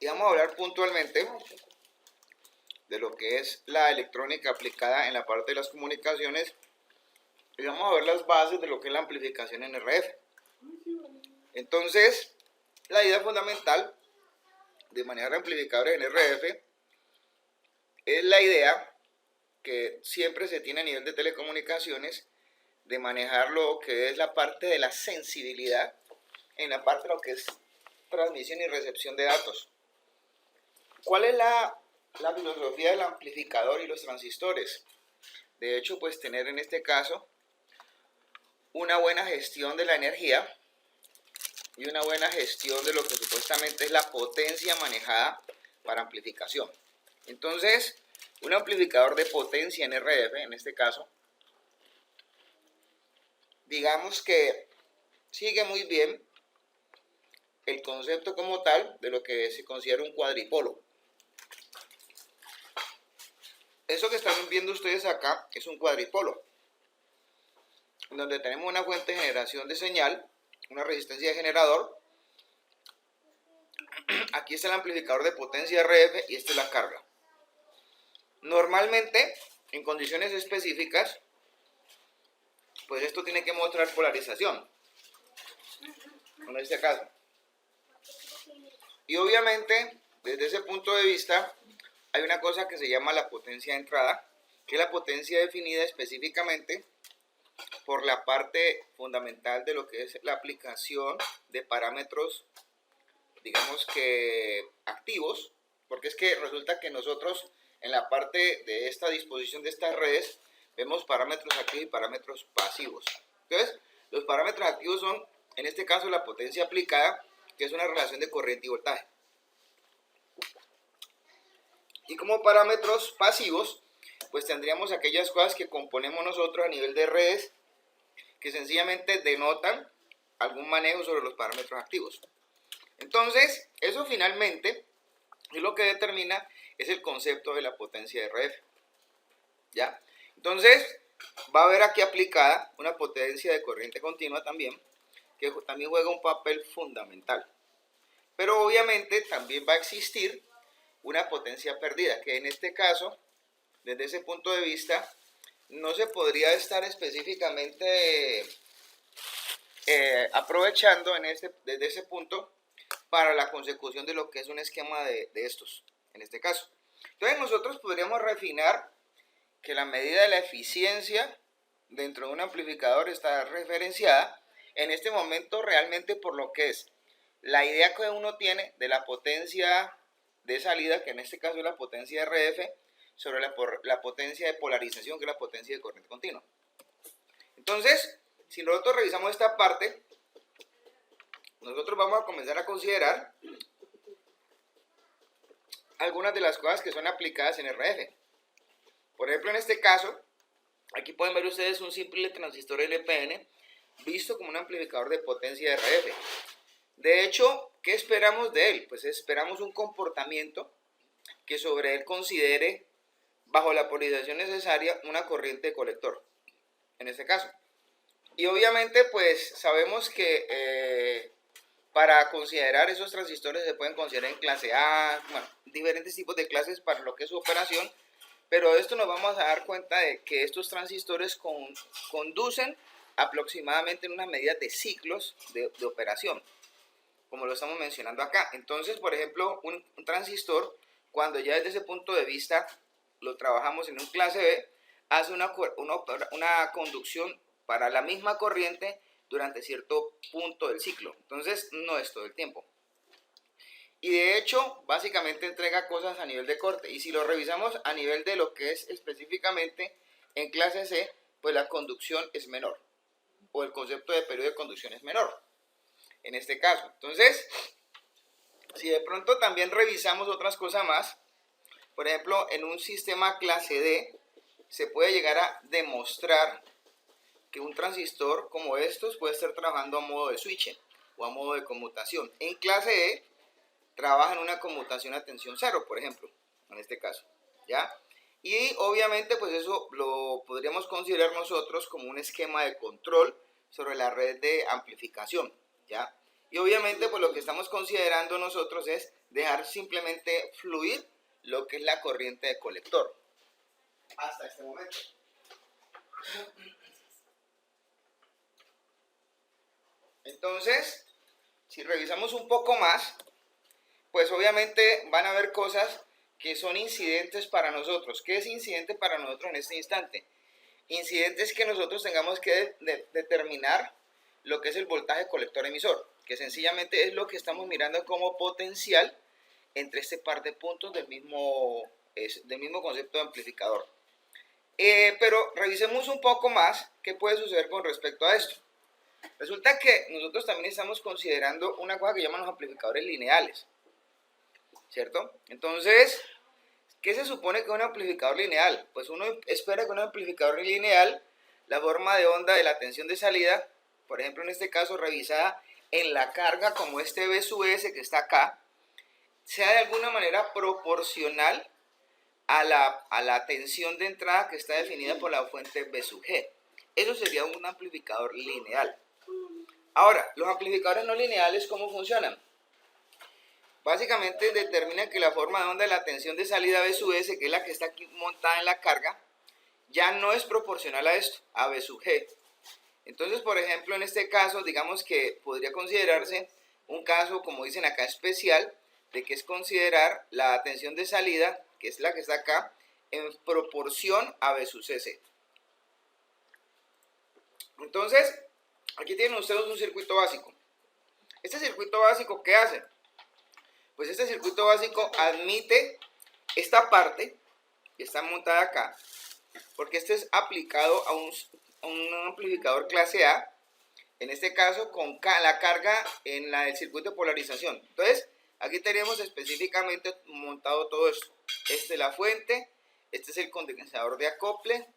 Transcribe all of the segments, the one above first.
y vamos a hablar puntualmente de lo que es la electrónica aplicada en la parte de las comunicaciones y vamos a ver las bases de lo que es la amplificación en RF. Entonces, la idea fundamental de manejar amplificadores en RF es la idea que siempre se tiene a nivel de telecomunicaciones de manejar lo que es la parte de la sensibilidad en la parte de lo que es transmisión y recepción de datos. ¿Cuál es la filosofía del amplificador y los transistores? De hecho, pues tener en este caso una buena gestión de la energía y una buena gestión de lo que supuestamente es la potencia manejada para amplificación. Entonces, un amplificador de potencia en RF, en este caso, digamos que sigue muy bien el concepto como tal de lo que se considera un cuadripolo. Eso que están viendo ustedes acá es un cuadripolo, donde tenemos una fuente de generación de señal, una resistencia de generador. Aquí está el amplificador de potencia RF y esta es la carga. Normalmente, en condiciones específicas, pues esto tiene que mostrar polarización, en este caso. Y obviamente, desde ese punto de vista, hay una cosa que se llama la potencia de entrada, que es la potencia definida específicamente por la parte fundamental de lo que es la aplicación de parámetros, digamos que activos, porque es que resulta que nosotros en la parte de esta disposición de estas redes vemos parámetros activos y parámetros pasivos. Entonces, los parámetros activos son, en este caso, la potencia aplicada, que es una relación de corriente y voltaje. Y como parámetros pasivos, pues tendríamos aquellas cosas que componemos nosotros a nivel de redes, que sencillamente denotan algún manejo sobre los parámetros activos. Entonces, eso finalmente es lo que determina es el concepto de la potencia de RF. ¿Ya? Entonces, va a haber aquí aplicada una potencia de corriente continua también, que también juega un papel fundamental. Pero obviamente también va a existir una potencia perdida, que en este caso, desde ese punto de vista, no se podría estar específicamente aprovechando desde ese punto para la consecución de lo que es un esquema de estos, en este caso. Entonces nosotros podríamos refinar que la medida de la eficiencia dentro de un amplificador está referenciada en este momento realmente por lo que es la idea que uno tiene de la potencia de salida, que en este caso es la potencia de RF, sobre la potencia de polarización, que es la potencia de corriente continua. Entonces, si nosotros revisamos esta parte, nosotros vamos a comenzar a considerar algunas de las cosas que son aplicadas en RF. Por ejemplo, en este caso, aquí pueden ver ustedes un simple transistor LPN visto como un amplificador de potencia de RF. De hecho, ¿qué esperamos de él? Pues esperamos un comportamiento que sobre él considere, bajo la polarización necesaria, una corriente de colector, en este caso. Y obviamente, pues sabemos que para considerar esos transistores se pueden considerar en clase A, bueno, diferentes tipos de clases para lo que es su operación, pero de esto nos vamos a dar cuenta de que estos transistores conducen aproximadamente en una medida de ciclos de operación, como lo estamos mencionando acá. Entonces, por ejemplo, un transistor, cuando ya desde ese punto de vista lo trabajamos en un clase B, hace una conducción para la misma corriente durante cierto punto del ciclo. Entonces, no es todo el tiempo. Y de hecho, básicamente entrega cosas a nivel de corte. Y si lo revisamos a nivel de lo que es específicamente en clase C, pues la conducción es menor. O el concepto de periodo de conducción es menor. En este caso. Entonces, si de pronto también revisamos otras cosas más, por ejemplo, en un sistema clase D, se puede llegar a demostrar que un transistor como estos puede estar trabajando a modo de switching o a modo de conmutación. En clase E, trabaja en una conmutación a tensión cero, por ejemplo, en este caso, ¿ya? Y obviamente, pues eso lo podríamos considerar nosotros como un esquema de control sobre la red de amplificación, ¿ya? Y obviamente pues lo que estamos considerando nosotros es dejar simplemente fluir lo que es la corriente de colector hasta este momento. Entonces, si revisamos un poco más, pues obviamente van a haber cosas que son incidentes para nosotros. ¿Qué es incidente para nosotros en este instante? Incidente es que nosotros tengamos que determinar lo que es el voltaje colector emisor, que sencillamente es lo que estamos mirando como potencial entre este par de puntos del mismo concepto de amplificador. Pero revisemos un poco más qué puede suceder con respecto a esto. Resulta que nosotros también estamos considerando una cosa que llaman los amplificadores lineales, ¿cierto? Entonces, ¿qué se supone que es un amplificador lineal? Pues uno espera que un amplificador lineal, la forma de onda de la tensión de salida, por ejemplo en este caso revisada en la carga como este V sub S que está acá, sea de alguna manera proporcional a la tensión de entrada que está definida por la fuente V sub G. Eso sería un amplificador lineal. Ahora, los amplificadores no lineales, ¿cómo funcionan? Básicamente determinan que la forma de onda de la tensión de salida V sub S, que es la que está aquí montada en la carga, ya no es proporcional a esto, a V sub G. Entonces, por ejemplo, en este caso, digamos que podría considerarse un caso, como dicen acá, especial, de que es considerar la tensión de salida, que es la que está acá, en proporción a V sub CC. Entonces, aquí tienen ustedes un circuito básico. Este circuito básico, ¿qué hace? Pues este circuito básico admite esta parte que está montada acá, porque este es aplicado a un amplificador clase A, en este caso con la carga en la del circuito de polarización. Entonces, aquí tenemos específicamente montado todo esto. Esta es la fuente, este es el condensador de acople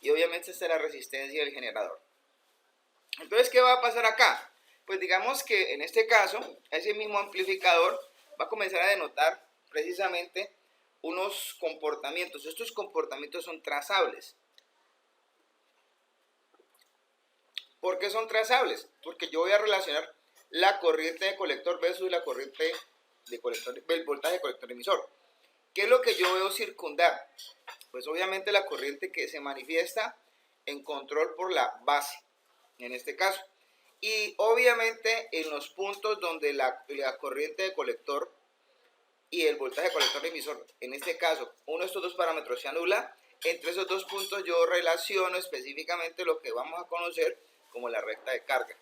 y obviamente esta es la resistencia del generador. Entonces, ¿qué va a pasar acá? Pues digamos que en este caso, ese mismo amplificador va a comenzar a denotar precisamente unos comportamientos. Estos comportamientos son trazables. ¿Por qué son trazables? Porque yo voy a relacionar la corriente de colector versus la corriente de colector, el voltaje de colector emisor. ¿Qué es lo que yo veo circundar? Pues obviamente la corriente que se manifiesta en control por la base, en este caso. Y obviamente en los puntos donde la corriente de colector y el voltaje de colector emisor, en este caso, uno de estos dos parámetros se anula, entre esos dos puntos yo relaciono específicamente lo que vamos a conocer como la recta de carga.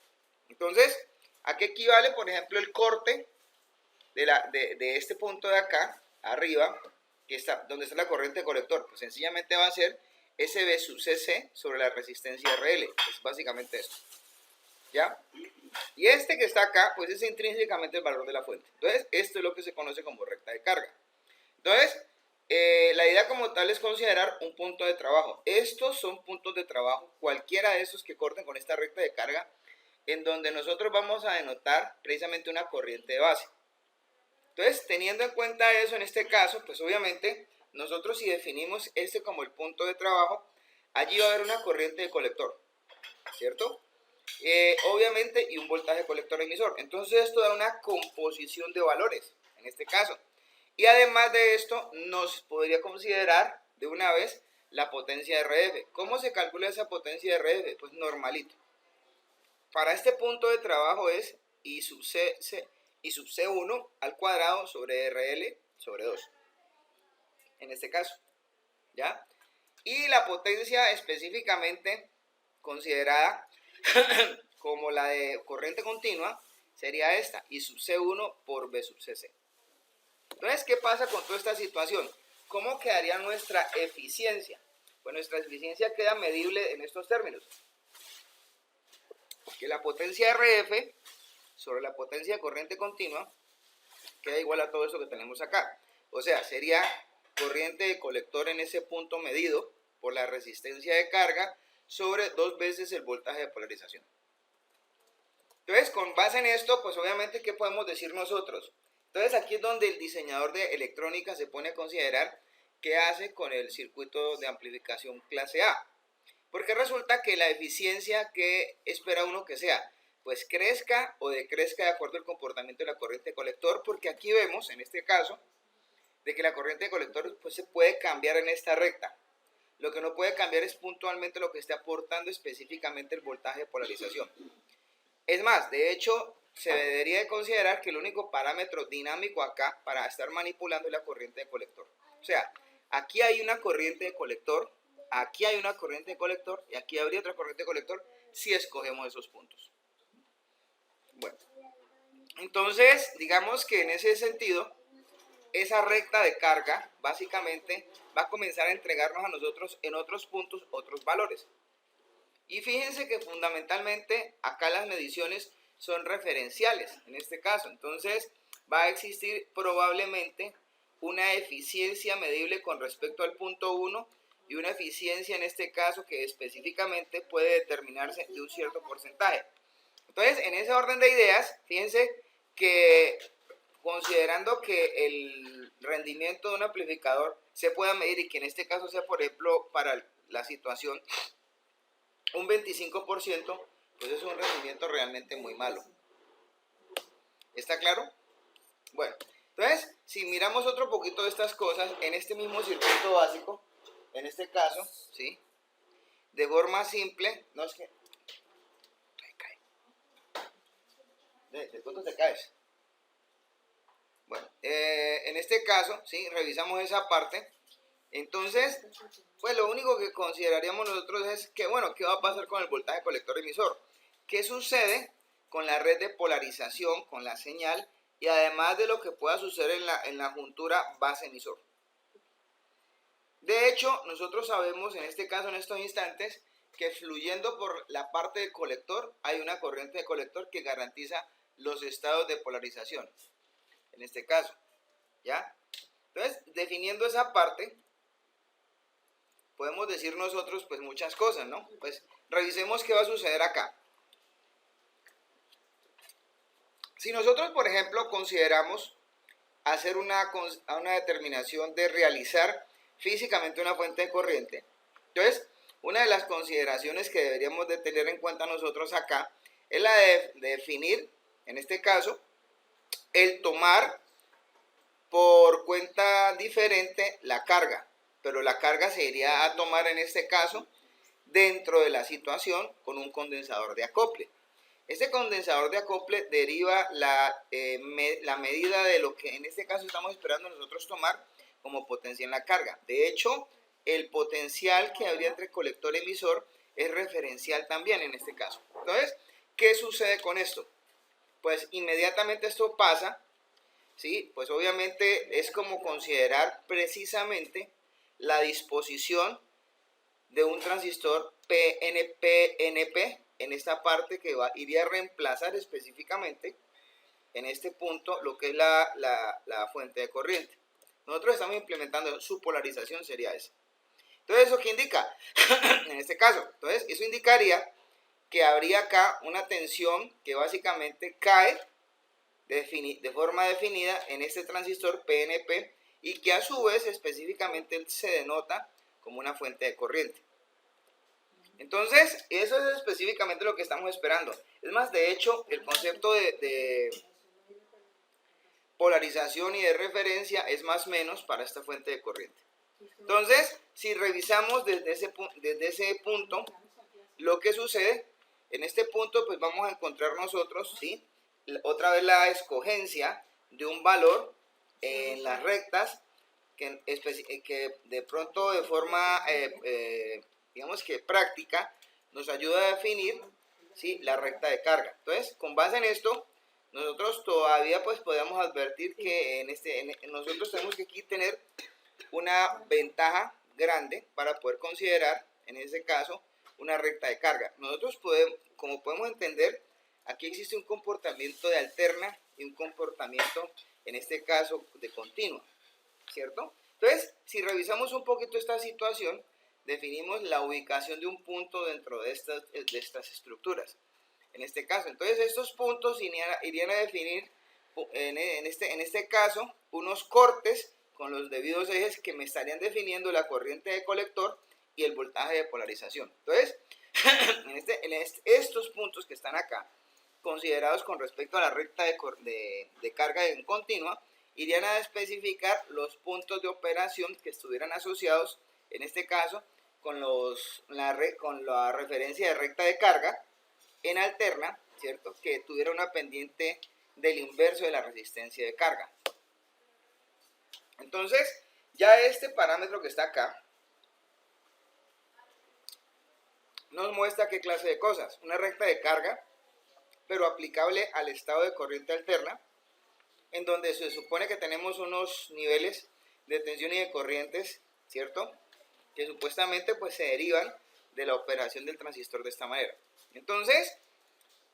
Entonces, ¿a qué equivale, por ejemplo, el corte de este punto de acá, arriba, que está, donde está la corriente de colector? Pues sencillamente va a ser SB sub CC sobre la resistencia RL, es básicamente esto, ¿ya? Y este que está acá, pues es intrínsecamente el valor de la fuente. Entonces, esto es lo que se conoce como recta de carga. Entonces, la idea como tal es considerar un punto de trabajo. Estos son puntos de trabajo, cualquiera de esos que corten con esta recta de carga, en donde nosotros vamos a denotar precisamente una corriente de base. Entonces, teniendo en cuenta eso en este caso, pues obviamente nosotros si definimos este como el punto de trabajo, allí va a haber una corriente de colector, ¿cierto? Obviamente, y un voltaje colector emisor. Entonces esto da una composición de valores, en este caso. Y además de esto, nos podría considerar de una vez la potencia de RF. ¿Cómo se calcula esa potencia de RF? Pues normalito. Para este punto de trabajo es I sub C1 al cuadrado sobre RL sobre 2. En este caso, ¿ya? Y la potencia específicamente considerada como la de corriente continua sería esta, I sub C1 por V sub CC. Entonces, ¿qué pasa con toda esta situación? ¿Cómo quedaría nuestra eficiencia? Pues nuestra eficiencia queda medible en estos términos. Que la potencia RF sobre la potencia de corriente continua queda igual a todo eso que tenemos acá. O sea, sería corriente de colector en ese punto medido por la resistencia de carga sobre 2 veces el voltaje de polarización. Entonces, con base en esto, pues obviamente, ¿qué podemos decir nosotros? Entonces, aquí es donde el diseñador de electrónica se pone a considerar qué hace con el circuito de amplificación clase A. Porque resulta que la eficiencia que espera uno que sea, pues crezca o decrezca de acuerdo al comportamiento de la corriente de colector, porque aquí vemos, en este caso, de que la corriente de colector pues, se puede cambiar en esta recta. Lo que no puede cambiar es puntualmente lo que esté aportando específicamente el voltaje de polarización. Es más, de hecho, se debería de considerar que el único parámetro dinámico acá para estar manipulando es la corriente de colector. O sea, aquí hay una corriente de colector, aquí hay una corriente de colector y aquí habría otra corriente de colector si escogemos esos puntos. Bueno, entonces, digamos que en ese sentido, esa recta de carga básicamente va a comenzar a entregarnos a nosotros en otros puntos otros valores. Y fíjense que fundamentalmente acá las mediciones son referenciales en este caso. Entonces va a existir probablemente una eficiencia medible con respecto al punto 1 y una eficiencia en este caso que específicamente puede determinarse de un cierto porcentaje. Entonces, en ese orden de ideas, fíjense que considerando que el rendimiento de un amplificador se pueda medir y que en este caso sea, por ejemplo, para la situación un 25%, pues es un rendimiento realmente muy malo. ¿Está claro? Bueno, entonces, si miramos otro poquito de estas cosas, en este mismo circuito básico, en este caso, ¿sí? De forma simple, no es que... ¿De cuánto te caes? Bueno, en este caso, ¿sí? Revisamos esa parte. Entonces, pues lo único que consideraríamos nosotros es que, bueno, ¿qué va a pasar con el voltaje colector emisor? ¿Qué sucede con la red de polarización, con la señal, y además de lo que pueda suceder en la juntura base emisor? De hecho, nosotros sabemos en este caso, en estos instantes, que fluyendo por la parte del colector hay una corriente de colector que garantiza los estados de polarización, en este caso, ¿ya? Entonces, definiendo esa parte, podemos decir nosotros pues muchas cosas, ¿no? Pues revisemos qué va a suceder acá. Si nosotros, por ejemplo, consideramos hacer una determinación de realizar físicamente una fuente de corriente, entonces, una de las consideraciones que deberíamos de tener en cuenta nosotros acá es la de definir, en este caso, el tomar por cuenta diferente la carga, pero la carga se iría a tomar en este caso dentro de la situación con un condensador de acople. Este condensador de acople deriva la medida de lo que en este caso estamos esperando nosotros tomar como potencia en la carga. De hecho, el potencial que habría entre colector y emisor es referencial también en este caso. Entonces, ¿qué sucede con esto? Pues inmediatamente esto pasa, ¿sí? Pues obviamente es como considerar precisamente la disposición de un transistor PNP en esta parte que iría a reemplazar específicamente en este punto lo que es la fuente de corriente. Nosotros estamos implementando su polarización, sería esa. Entonces, ¿eso qué indica? En este caso, entonces, eso indicaría que habría acá una tensión que básicamente cae de forma definida en este transistor PNP y que a su vez específicamente se denota como una fuente de corriente. Entonces, eso es específicamente lo que estamos esperando. Es más, de hecho, el concepto de polarización y de referencia es más o menos para esta fuente de corriente. Entonces, si revisamos desde ese punto, lo que sucede, en este punto, pues vamos a encontrar nosotros, ¿sí? Otra vez la escogencia de un valor en las rectas que de pronto de forma, digamos que práctica, nos ayuda a definir, ¿sí? La recta de carga. Entonces, con base en esto, nosotros todavía pues podemos advertir que nosotros tenemos que aquí tener una ventaja grande para poder considerar, en ese caso, una recta de carga. Nosotros podemos, como podemos entender, aquí existe un comportamiento de alterna y un comportamiento, en este caso, de continua, ¿cierto? Entonces, si revisamos un poquito esta situación, definimos la ubicación de un punto dentro de estas estructuras. En este caso, entonces estos puntos irían a definir, en este caso, unos cortes con los debidos ejes que me estarían definiendo la corriente de colector y el voltaje de polarización. Entonces, estos puntos que están acá, considerados con respecto a la recta de carga en continua, irían a especificar los puntos de operación que estuvieran asociados, en este caso, con la referencia de recta de carga en alterna, ¿cierto? Que tuviera una pendiente del inverso de la resistencia de carga. Entonces, ya este parámetro que está acá nos muestra qué clase de cosas. Una recta de carga, pero aplicable al estado de corriente alterna, en donde se supone que tenemos unos niveles de tensión y de corrientes, ¿cierto? Que supuestamente pues se derivan de la operación del transistor de esta manera. Entonces,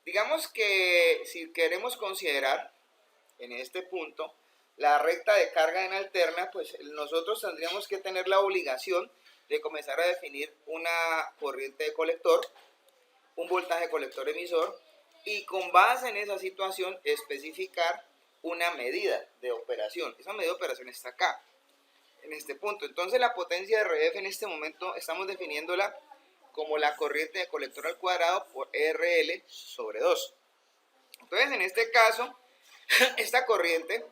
digamos que si queremos considerar en este punto la recta de carga en alterna, pues nosotros tendríamos que tener la obligación de comenzar a definir una corriente de colector, un voltaje de colector emisor, y con base en esa situación especificar una medida de operación. Esa medida de operación está acá, en este punto. Entonces la potencia de RF en este momento estamos definiéndola como la corriente de colector al cuadrado por RL sobre 2. Entonces en este caso, esta corriente,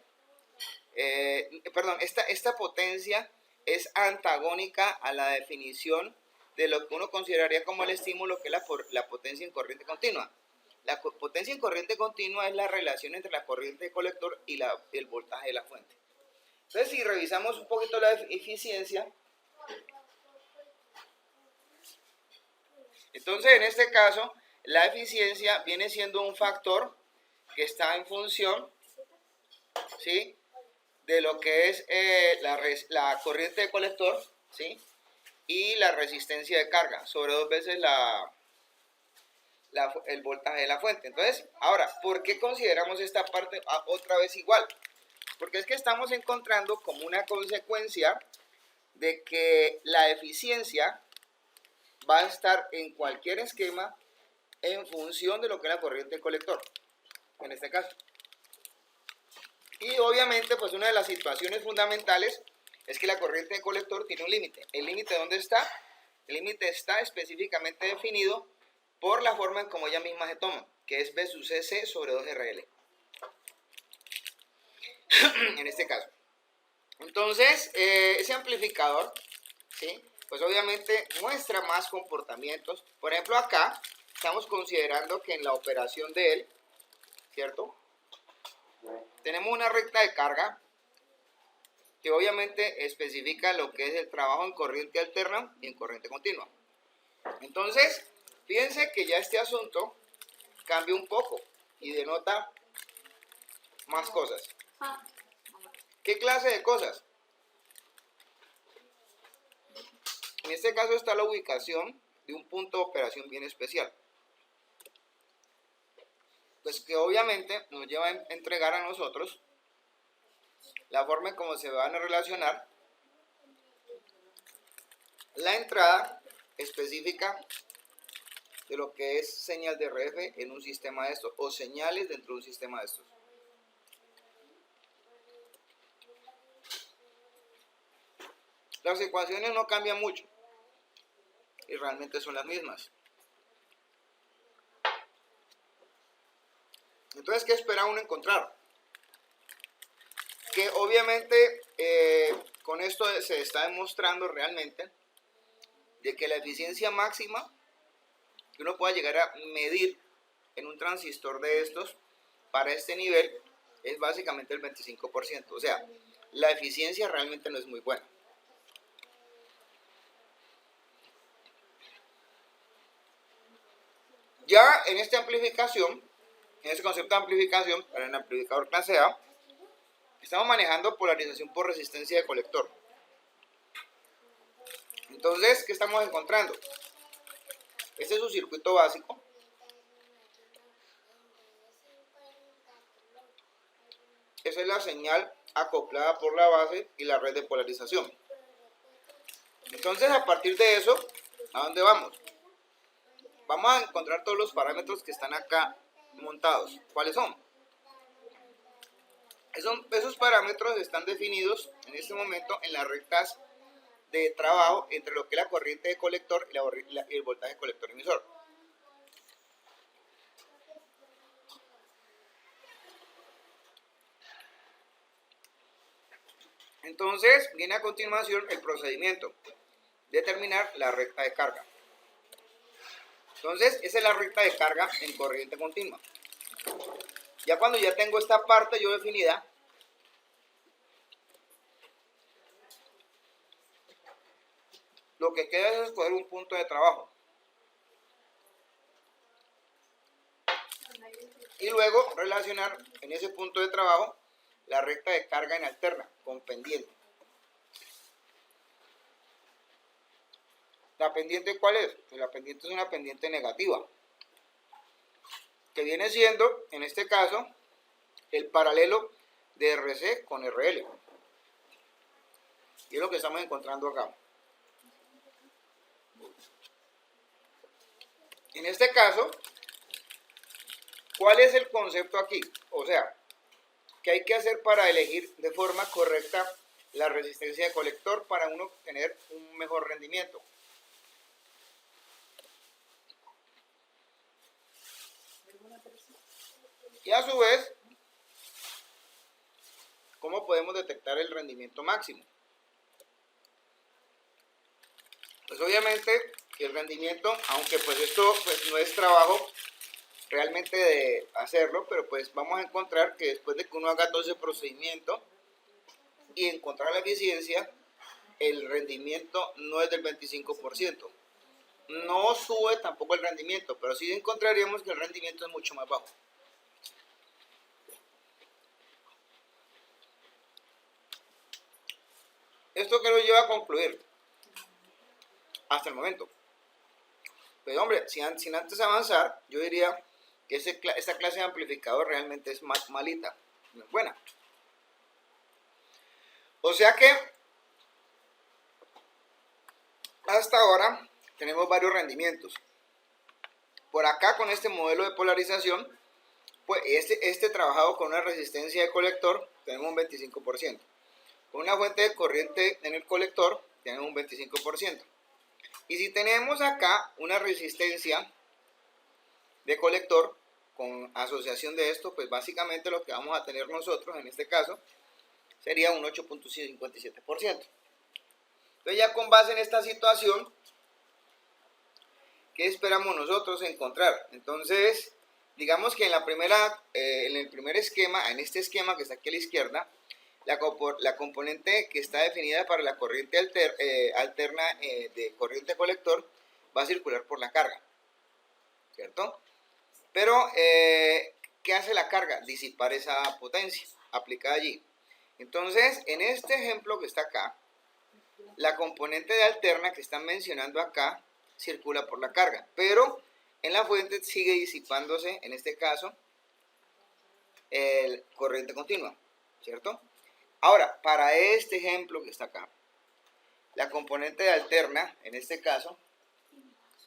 esta potencia es antagónica a la definición de lo que uno consideraría como el estímulo, que es la potencia en corriente continua. La potencia en corriente continua es la relación entre la corriente de colector y el voltaje de la fuente. Entonces, si revisamos un poquito la eficiencia, entonces en este caso, la eficiencia viene siendo un factor que está en función, ¿sí?, de lo que es la corriente de colector, ¿sí?, y la resistencia de carga sobre 2 veces el voltaje de la fuente. Entonces, ahora, ¿por qué consideramos esta parte otra vez igual? Porque es que estamos encontrando como una consecuencia de que la eficiencia va a estar en cualquier esquema en función de lo que es la corriente de colector, en este caso. Y obviamente, pues una de las situaciones fundamentales es que la corriente de colector tiene un límite. ¿El límite dónde está? El límite está específicamente definido por la forma en como ella misma se toma, que es B sub CC sobre 2RL. En este caso. Entonces, ese amplificador, ¿sí?, pues obviamente muestra más comportamientos. Por ejemplo, acá estamos considerando que en la operación de él, ¿cierto?, tenemos una recta de carga que obviamente especifica lo que es el trabajo en corriente alterna y en corriente continua. Entonces, fíjense que ya este asunto cambia un poco y denota más cosas. ¿Qué clase de cosas? En este caso está la ubicación de un punto de operación bien especial, pues que obviamente nos lleva a entregar a nosotros la forma en cómo se van a relacionar la entrada específica de lo que es señal de RF en un sistema de estos, o señales dentro de un sistema de estos. Las ecuaciones no cambian mucho y realmente son las mismas. Entonces, ¿qué espera uno encontrar? Que obviamente con esto se está demostrando realmente de que la eficiencia máxima que uno pueda llegar a medir en un transistor de estos para este nivel es básicamente el 25%. O sea, la eficiencia realmente no es muy buena. Ya en esta amplificación, en este concepto de amplificación para el amplificador clase A, estamos manejando polarización por resistencia de colector. Entonces, ¿qué estamos encontrando? Este es su circuito básico. Esa es la señal acoplada por la base y la red de polarización. Entonces, a partir de eso, ¿a dónde vamos? Vamos a encontrar todos los parámetros que están acá montados. ¿Cuáles son? Esos parámetros están definidos en este momento en las rectas de trabajo entre lo que es la corriente de colector y el voltaje de colector emisor. Entonces viene a continuación el procedimiento, determinar la recta de carga. Entonces esa es la recta de carga en corriente continua. Ya cuando ya tengo esta parte yo definida, lo que queda es escoger un punto de trabajo. Y luego relacionar en ese punto de trabajo la recta de carga en alterna con pendiente. ¿La pendiente cuál es? Pues la pendiente es una pendiente negativa, que viene siendo, en este caso, el paralelo de RC con RL. Y es lo que estamos encontrando acá. En este caso, ¿cuál es el concepto aquí? O sea, ¿qué hay que hacer para elegir de forma correcta la resistencia de colector para uno obtener un mejor rendimiento? Y a su vez, ¿cómo podemos detectar el rendimiento máximo? Pues obviamente el rendimiento, aunque pues esto pues no es trabajo realmente de hacerlo, pero pues vamos a encontrar que después de que uno haga todo ese procedimiento y encontrar la eficiencia, el rendimiento no es del 25%. No sube tampoco el rendimiento, pero sí encontraríamos que el rendimiento es mucho más bajo. ¿Esto qué lo lleva a concluir? Hasta el momento. Pero hombre, sin antes avanzar, yo diría que esta clase de amplificador realmente es más malita, no es buena. O sea que hasta ahora tenemos varios rendimientos. Por acá con este modelo de polarización, pues este trabajado con una resistencia de colector, tenemos un 25%. Con una fuente de corriente en el colector, tenemos un 25%. Y si tenemos acá una resistencia de colector con asociación de esto, pues básicamente lo que vamos a tener nosotros en este caso sería un 8.57%. Entonces ya con base en esta situación, ¿qué esperamos nosotros encontrar? Entonces, digamos que en el primer esquema, en este esquema que está aquí a la izquierda, la componente que está definida para la corriente alterna de corriente colector va a circular por la carga, ¿cierto? Pero, ¿qué hace la carga? Disipar esa potencia aplicada allí. Entonces, en este ejemplo que está acá, la componente de alterna que están mencionando acá circula por la carga, pero en la fuente sigue disipándose, en este caso, el corriente continua, ¿cierto? Ahora, para este ejemplo que está acá, la componente de alterna, en este caso,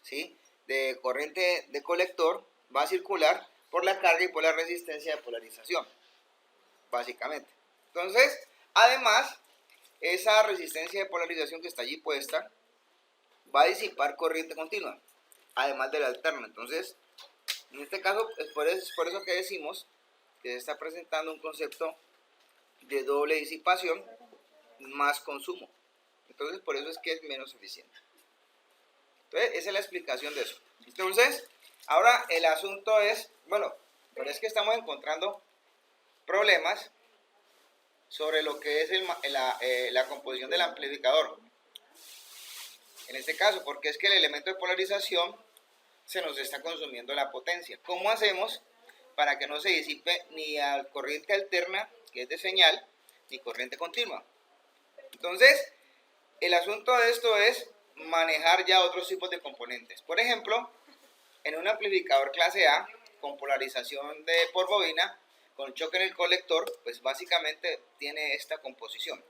¿sí?, de corriente de colector, va a circular por la carga y por la resistencia de polarización, básicamente. Entonces, además, esa resistencia de polarización que está allí puesta va a disipar corriente continua, además de la alterna. Entonces, en este caso, es por eso que decimos que se está presentando un concepto de doble disipación más consumo. Entonces, por eso es que es menos eficiente. Entonces, esa es la explicación de eso. Entonces, ahora el asunto es, bueno, pero es que estamos encontrando problemas sobre lo que es la composición del amplificador. En este caso, porque es que el elemento de polarización se nos está consumiendo la potencia. ¿Cómo hacemos para que no se disipe ni a corriente alterna, que es de señal, ni corriente continua? Entonces, el asunto de esto es manejar ya otros tipos de componentes. Por ejemplo, en un amplificador clase A, con polarización por bobina, con choque en el colector, pues básicamente tiene esta composición.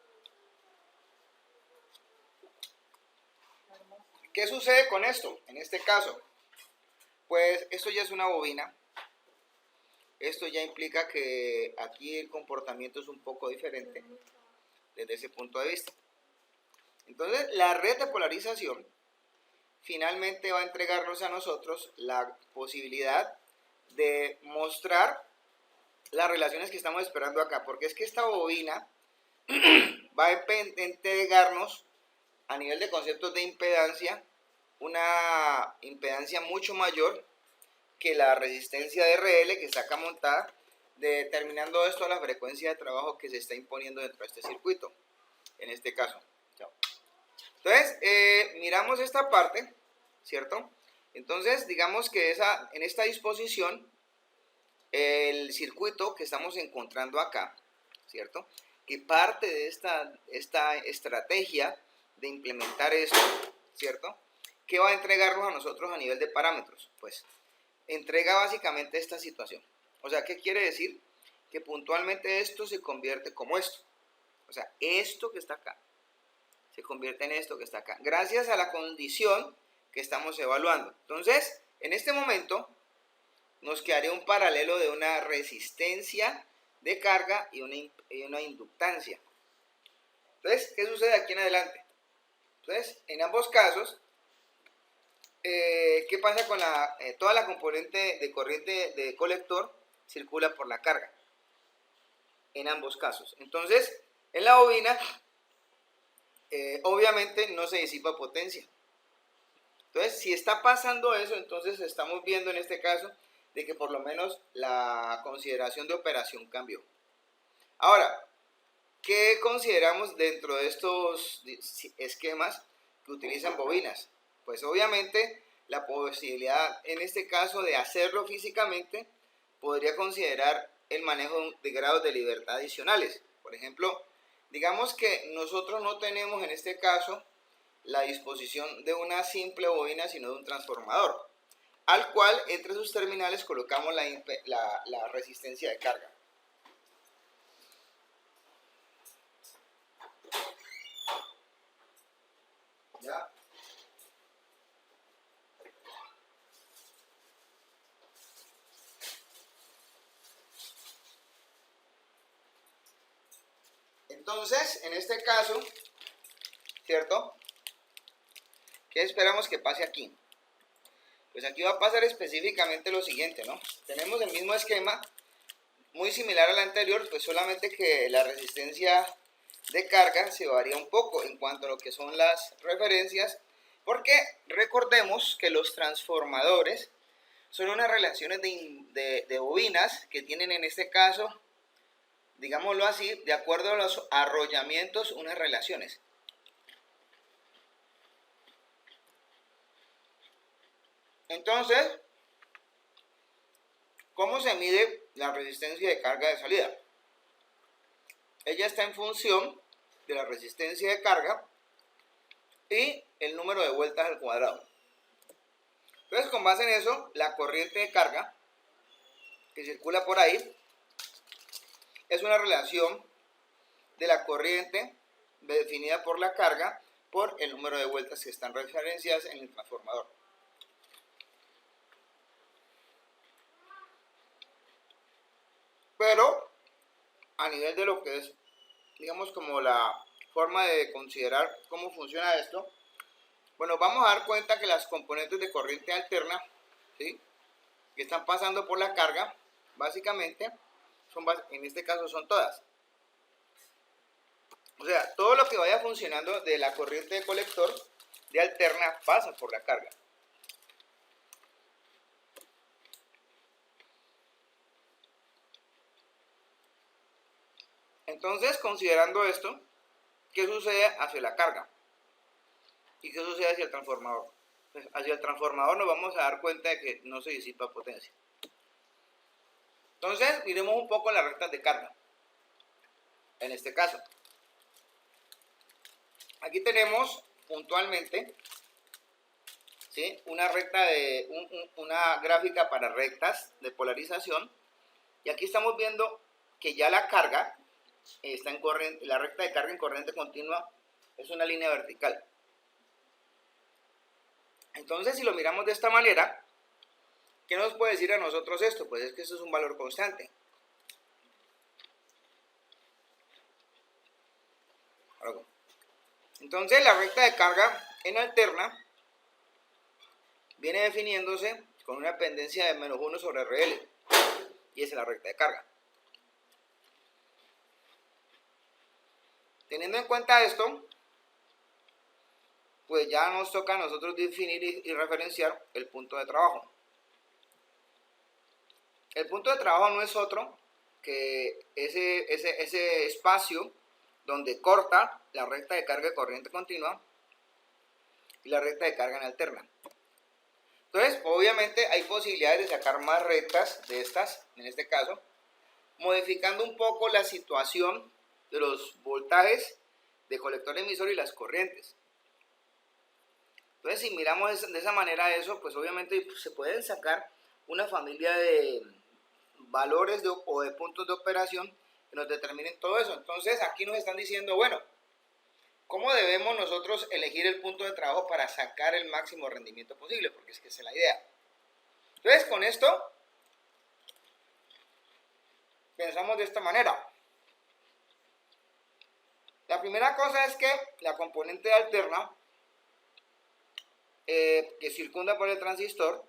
¿Qué sucede con esto? En este caso, pues esto ya es una bobina. Esto ya implica que aquí el comportamiento es un poco diferente desde ese punto de vista. Entonces, la red de polarización finalmente va a entregarnos a nosotros la posibilidad de mostrar las relaciones que estamos esperando acá, porque es que esta bobina va a entregarnos a nivel de conceptos de impedancia una impedancia mucho mayor que la resistencia de RL que está acá montada, determinando esto a la frecuencia de trabajo que se está imponiendo dentro de este circuito, en este caso. Entonces, miramos esta parte, ¿cierto? Entonces, digamos que en esta disposición, el circuito que estamos encontrando acá, ¿cierto? Que parte de esta estrategia de implementar esto, ¿cierto? ¿Qué va a entregarnos a nosotros a nivel de parámetros? Pues entrega básicamente esta situación. O sea, ¿qué quiere decir? Que puntualmente esto se convierte como esto. O sea, esto que está acá se convierte en esto que está acá, gracias a la condición que estamos evaluando. Entonces, en este momento, nos quedaría un paralelo de una resistencia de carga y una inductancia. Entonces, ¿qué sucede aquí en adelante? Entonces, en ambos casos, ¿qué pasa con toda la componente de corriente de colector circula por la carga? En ambos casos. Entonces, en la bobina, obviamente no se disipa potencia. Entonces, si está pasando eso, entonces estamos viendo en este caso de que por lo menos la consideración de operación cambió. Ahora, ¿qué consideramos dentro de estos esquemas que utilizan bobinas? Pues obviamente la posibilidad en este caso de hacerlo físicamente podría considerar el manejo de grados de libertad adicionales. Por ejemplo, digamos que nosotros no tenemos en este caso la disposición de una simple bobina, sino de un transformador, al cual entre sus terminales colocamos la resistencia de carga. ¿Ya? Entonces, en este caso, ¿cierto? ¿Qué esperamos que pase aquí? Pues aquí va a pasar específicamente lo siguiente, ¿no? Tenemos el mismo esquema, muy similar al anterior, pues solamente que la resistencia de carga se varía un poco en cuanto a lo que son las referencias, porque recordemos que los transformadores son unas relaciones de bobinas que tienen en este caso, digámoslo así, de acuerdo a los arrollamientos, unas relaciones. Entonces, ¿cómo se mide la resistencia de carga de salida? Ella está en función de la resistencia de carga y el número de vueltas al cuadrado. Entonces, con base en eso, la corriente de carga que circula por ahí es una relación de la corriente definida por la carga por el número de vueltas que están referenciadas en el transformador. Pero a nivel de lo que es, digamos, como la forma de considerar cómo funciona esto, bueno, vamos a dar cuenta que las componentes de corriente alterna, ¿sí?, que están pasando por la carga, básicamente, en este caso son todas. O sea, todo lo que vaya funcionando de la corriente de colector de alterna pasa por la carga. Entonces, considerando esto, ¿qué sucede hacia la carga? ¿Y qué sucede hacia el transformador? Pues hacia el transformador nos vamos a dar cuenta de que no se disipa potencia. Entonces, miremos un poco las rectas de carga. En este caso, aquí tenemos puntualmente, ¿sí?, una recta una gráfica para rectas de polarización, y aquí estamos viendo que ya la carga está en corriente, la recta de carga en corriente continua es una línea vertical. Entonces, si lo miramos de esta manera, ¿qué nos puede decir a nosotros esto? Pues es que esto es un valor constante. Entonces, la recta de carga en alterna viene definiéndose con una dependencia de menos 1 sobre RL, y esa es la recta de carga. Teniendo en cuenta esto, pues ya nos toca a nosotros definir y referenciar el punto de trabajo. El punto de trabajo no es otro que ese espacio donde corta la recta de carga de corriente continua y la recta de carga en alterna. Entonces, obviamente hay posibilidades de sacar más rectas de estas, en este caso, modificando un poco la situación de los voltajes de colector emisor y las corrientes. Entonces, si miramos de esa manera eso, pues obviamente se pueden sacar una familia de valores o de puntos de operación que nos determinen todo eso. Entonces, aquí nos están diciendo, bueno, ¿cómo debemos nosotros elegir el punto de trabajo para sacar el máximo rendimiento posible? Porque es que esa es la idea. Entonces, con esto, pensamos de esta manera. La primera cosa es que la componente alterna que circunda por el transistor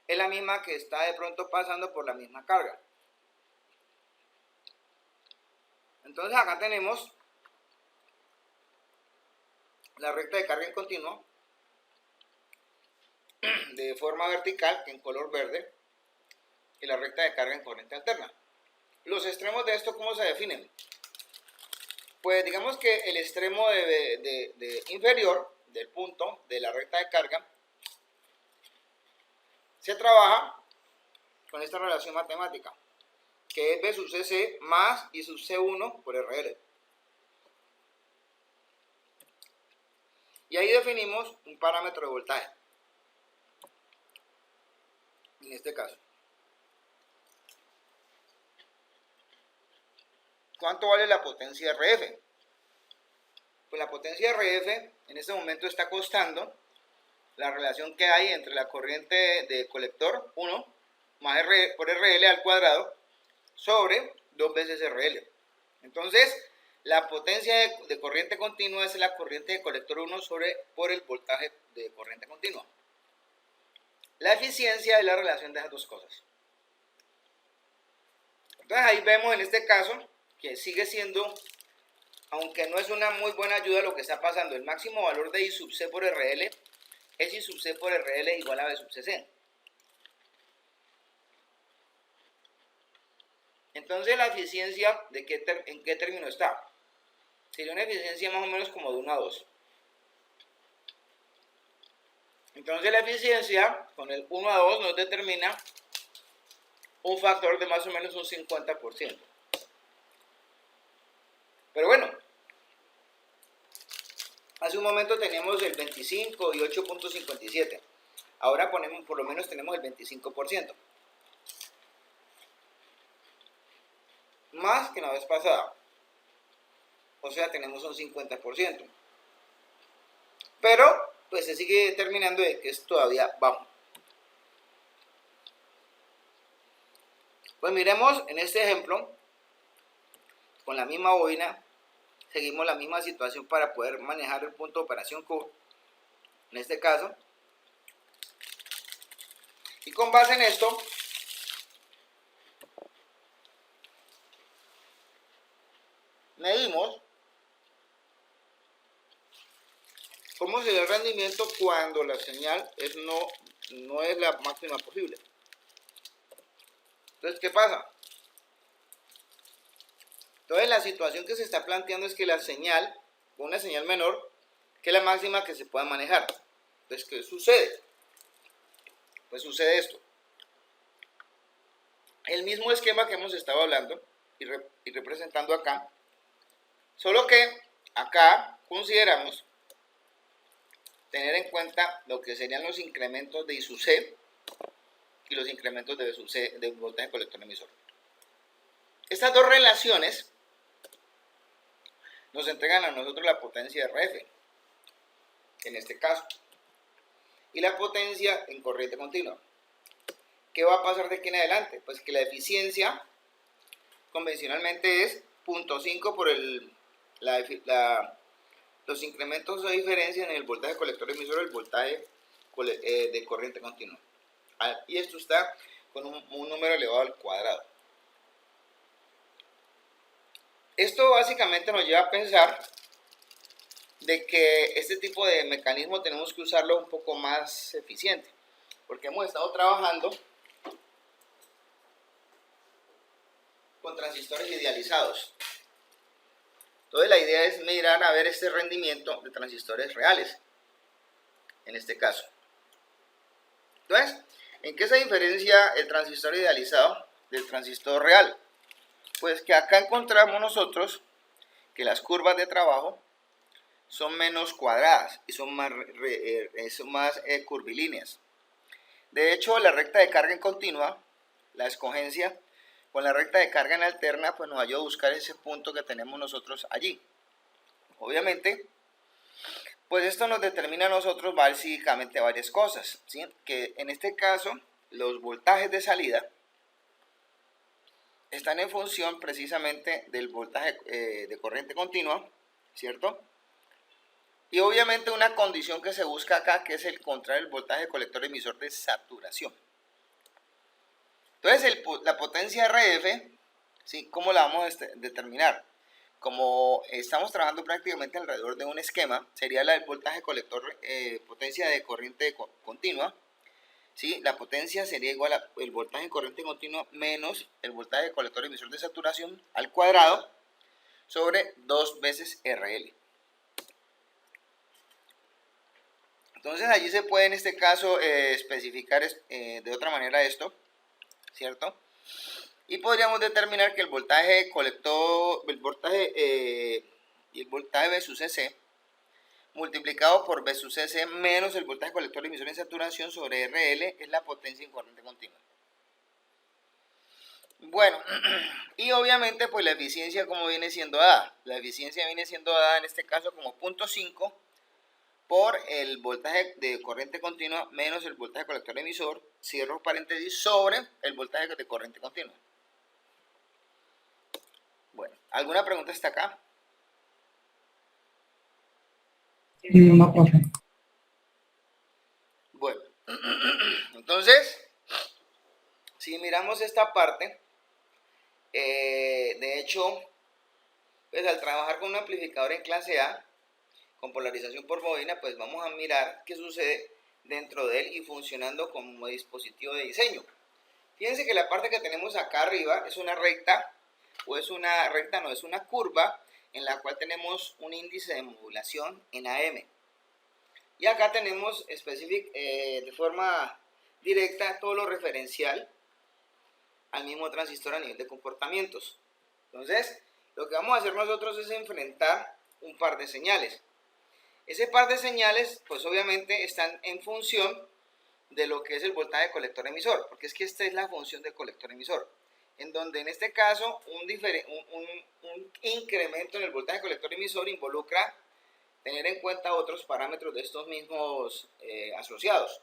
es la misma que está de pronto pasando por la misma carga. Entonces acá tenemos la recta de carga en continuo de forma vertical en color verde y la recta de carga en corriente alterna. Los extremos de esto, ¿cómo se definen? Pues digamos que el extremo inferior del punto de la recta de carga se trabaja con esta relación matemática, que es B sub CC más I sub C1 por RL. Y ahí definimos un parámetro de voltaje, en este caso. ¿Cuánto vale la potencia RF? Pues la potencia RF en este momento está costando la relación que hay entre la corriente de colector 1 más R por RL al cuadrado sobre 2 veces RL. Entonces, la potencia de corriente continua es la corriente de colector 1 por el voltaje de corriente continua. La eficiencia es la relación de esas dos cosas. Entonces ahí vemos en este caso que sigue siendo, aunque no es una muy buena ayuda lo que está pasando, el máximo valor de I sub C por RL es I sub C por RL igual a B sub CC. Entonces la eficiencia, ¿en qué término está? Sería una eficiencia más o menos como de 1 a 2. Entonces la eficiencia con el 1 a 2 nos determina un factor de más o menos un 50%. Pero bueno, hace un momento teníamos el 25 y 8.57. Ahora por lo menos tenemos el 25%. Más que la vez pasada. O sea, tenemos un 50%. Pero, pues se sigue determinando de que es todavía bajo. Pues miremos en este ejemplo, con la misma bobina, seguimos la misma situación para poder manejar el punto de operación Q, en este caso. Y con base en esto, medimos cómo sería el rendimiento cuando la señal no es la máxima posible. Entonces, ¿qué pasa? Entonces, la situación que se está planteando es que la señal, con una señal menor, que es la máxima que se pueda manejar. Entonces, ¿qué sucede? Pues sucede esto. El mismo esquema que hemos estado hablando y representando acá, solo que acá consideramos tener en cuenta lo que serían los incrementos de I sub C y los incrementos de B sub C de voltaje colector emisor. Estas dos relaciones nos entregan a nosotros la potencia de RF, en este caso, y la potencia en corriente continua. ¿Qué va a pasar de aquí en adelante? Pues que la eficiencia convencionalmente es 0.5 por los incrementos de diferencia en el voltaje colector emisor y el voltaje de corriente continua. Y esto está con un número elevado al cuadrado. Esto básicamente nos lleva a pensar de que este tipo de mecanismo tenemos que usarlo un poco más eficiente, porque hemos estado trabajando con transistores idealizados. Entonces la idea es mirar a ver este rendimiento de transistores reales, en este caso. Entonces, ¿en qué se diferencia el transistor idealizado del transistor real? Pues que acá encontramos nosotros que las curvas de trabajo son menos cuadradas y son más curvilíneas. De hecho, la recta de carga en continua, la escogencia con la recta de carga en alterna, pues nos ayuda a buscar ese punto que tenemos nosotros allí. Obviamente, pues esto nos determina a nosotros básicamente varias cosas, ¿sí? Que en este caso, los voltajes de salida están en función precisamente del voltaje de corriente continua, ¿cierto? Y obviamente una condición que se busca acá, que es el encontrar el voltaje colector emisor de saturación. Entonces, la potencia RF, ¿sí? ¿Cómo la vamos a determinar? Como estamos trabajando prácticamente alrededor de un esquema, sería el voltaje colector, potencia de corriente continua, ¿sí? La potencia sería igual al voltaje de corriente continua menos el voltaje colector emisor de saturación al cuadrado sobre 2 veces RL. Entonces allí se puede en este caso especificar de otra manera esto, ¿cierto? Y podríamos determinar que el voltaje colector, el voltaje B sub CC multiplicado por B sub CC menos el voltaje colector emisor en saturación sobre RL es la potencia en corriente continua. Bueno, y obviamente pues la eficiencia como viene siendo dada. La eficiencia viene siendo dada en este caso como 0.5 por el voltaje de corriente continua menos el voltaje colector emisor, cierro paréntesis, sobre el voltaje de corriente continua. Bueno, ¿alguna pregunta hasta acá? No, profe. Bueno, entonces, si miramos esta parte, de hecho, pues al trabajar con un amplificador en clase A, con polarización por bobina, pues vamos a mirar qué sucede dentro de él y funcionando como dispositivo de diseño. Fíjense que la parte que tenemos acá arriba es una recta, o es una recta, no, es una curva en la cual tenemos un índice de modulación en AM. Y acá tenemos de forma directa todo lo referencial al mismo transistor a nivel de comportamientos. Entonces, lo que vamos a hacer nosotros es enfrentar un par de señales. Ese par de señales, pues obviamente están en función de lo que es el voltaje colector emisor, porque es que esta es la función del colector emisor, en donde en este caso un incremento en el voltaje colector emisor involucra tener en cuenta otros parámetros de estos mismos asociados,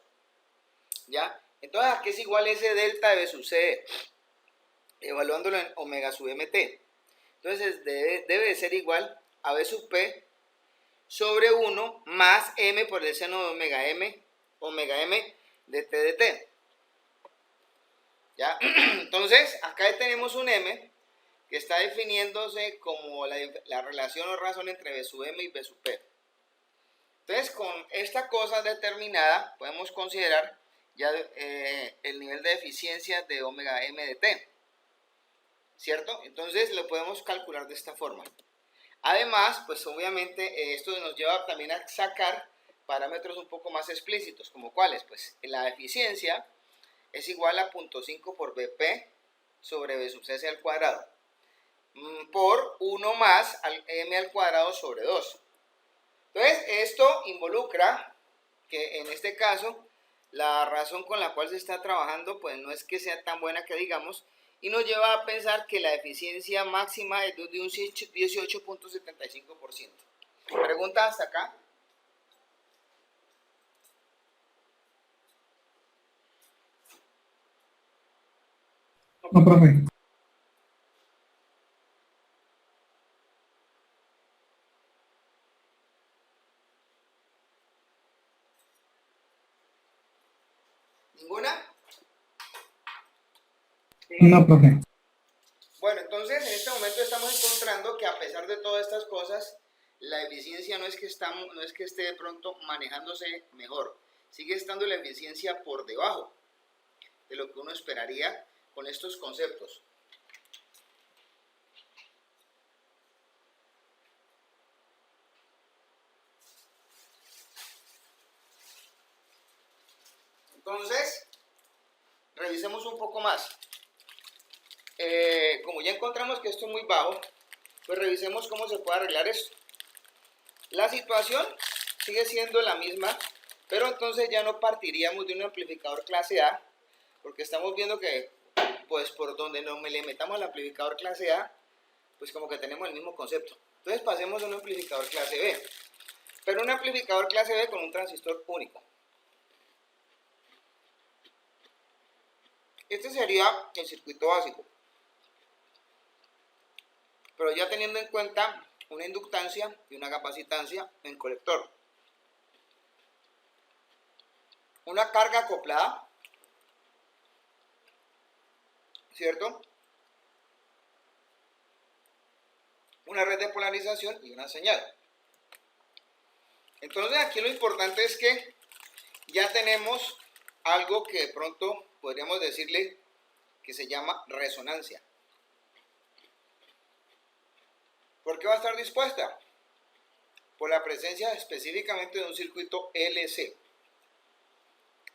¿ya? Entonces aquí es igual ese delta de B sub C, evaluándolo en omega sub mt. Entonces debe de ser igual a B sub P sobre 1 más M por el seno de omega M de T de T. ¿Ya? Entonces, acá tenemos un M que está definiéndose como la relación o razón entre B sub M y B sub P. Entonces, con esta cosa determinada, podemos considerar ya el nivel de eficiencia de omega M de T. ¿Cierto? Entonces, lo podemos calcular de esta forma. Además, pues obviamente esto nos lleva también a sacar parámetros un poco más explícitos, como cuáles, pues la eficiencia es igual a 0.5 por BP sobre B sub CC al cuadrado por 1 más al M al cuadrado sobre 2. Entonces, esto involucra que en este caso la razón con la cual se está trabajando pues no es que sea tan buena que digamos, y nos lleva a pensar que la eficiencia máxima es de un 18.75%. ¿Pregunta hasta acá? No, profe. ¿Ninguna? No, profe. Bueno, entonces en este momento estamos encontrando que a pesar de todas estas cosas, la eficiencia no es que esté de pronto manejándose mejor, sigue estando la eficiencia por debajo de lo que uno esperaría con estos conceptos. Entonces, revisemos un poco más. Como ya encontramos que esto es muy bajo, pues revisemos cómo se puede arreglar esto. La situación sigue siendo la misma, pero entonces ya no partiríamos de un amplificador clase A, porque estamos viendo que pues por donde le metamos al amplificador clase A, pues como que tenemos el mismo concepto. Entonces pasemos a un amplificador clase B, pero un amplificador clase B con un transistor único. Este sería el circuito básico, pero ya teniendo en cuenta una inductancia y una capacitancia en colector. Una carga acoplada, ¿cierto? Una red de polarización y una señal. Entonces aquí lo importante es que ya tenemos algo que de pronto podríamos decirle que se llama resonancia. ¿Por qué va a estar dispuesta? Por la presencia específicamente de un circuito LC,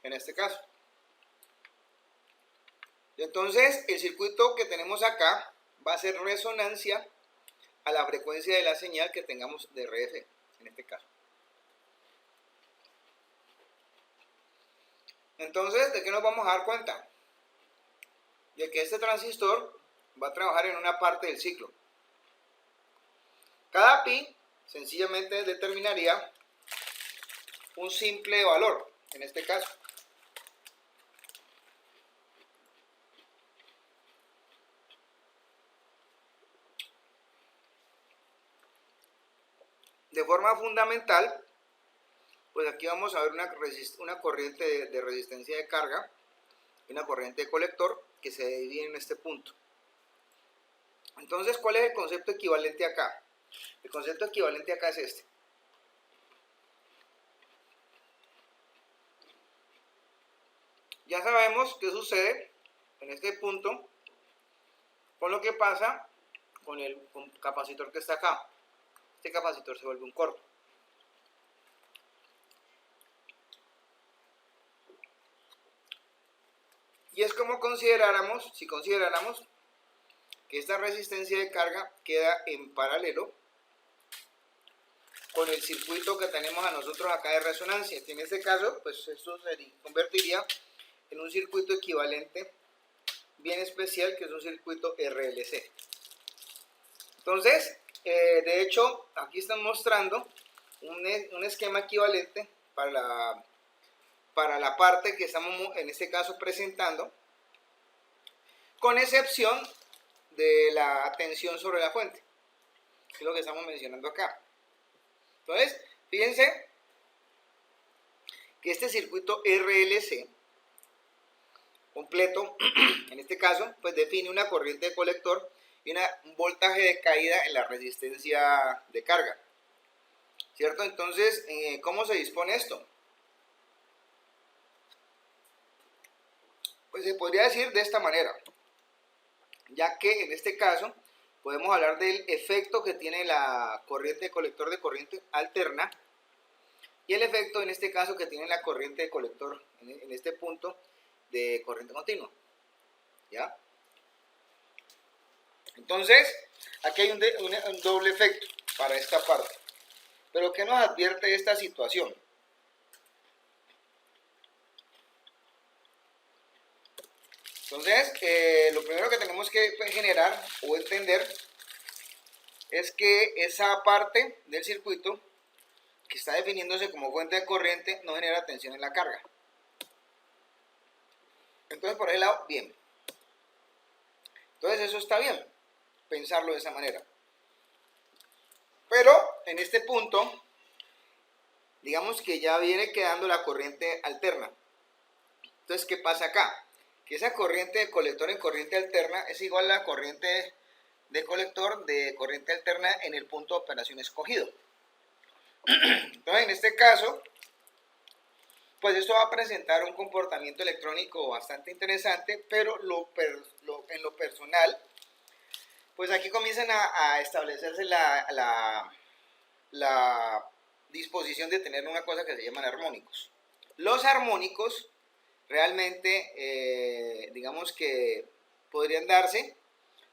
en este caso. Entonces el circuito que tenemos acá va a ser resonancia a la frecuencia de la señal que tengamos de RF, en este caso. Entonces, ¿de qué nos vamos a dar cuenta? De que este transistor va a trabajar en una parte del ciclo. Cada pi sencillamente determinaría un simple valor, en este caso. De forma fundamental, pues aquí vamos a ver una corriente de resistencia de carga y una corriente de colector que se divide en este punto. Entonces, ¿cuál es el concepto equivalente acá? El concepto equivalente acá es este. Ya sabemos qué sucede en este punto con lo que pasa con el capacitor que está acá. Este capacitor se vuelve un corto. Y es como si consideráramos que esta resistencia de carga queda en paralelo con el circuito que tenemos a nosotros acá de resonancia, que en este caso, pues esto se convertiría en un circuito equivalente bien especial, que es un circuito RLC. Entonces, de hecho, aquí están mostrando un esquema equivalente para la parte que estamos en este caso presentando, con excepción de la tensión sobre la fuente, que es lo que estamos mencionando acá. Entonces, fíjense que este circuito RLC completo, en este caso, pues define una corriente de colector y un voltaje de caída en la resistencia de carga, ¿cierto? Entonces, ¿cómo se dispone esto? Pues se podría decir de esta manera, ya que en este caso podemos hablar del efecto que tiene la corriente de colector de corriente alterna y el efecto en este caso que tiene la corriente de colector en este punto de corriente continua, ¿ya? Entonces, aquí hay un doble efecto para esta parte. Pero ¿qué nos advierte esta situación? Entonces, lo primero que tenemos que generar o entender es que esa parte del circuito que está definiéndose como fuente de corriente no genera tensión en la carga. Entonces, por ese lado, bien. Entonces, eso está bien, pensarlo de esa manera. Pero, en este punto, digamos que ya viene quedando la corriente alterna. Entonces, ¿qué pasa acá? que esa corriente de colector en corriente alterna es igual a la corriente de colector de corriente alterna en el punto de operación escogido. Entonces, en este caso, pues esto va a presentar un comportamiento electrónico bastante interesante, pero en lo personal, pues aquí comienzan a establecerse la disposición de tener una cosa que se llaman armónicos. Los armónicos realmente, digamos que podrían darse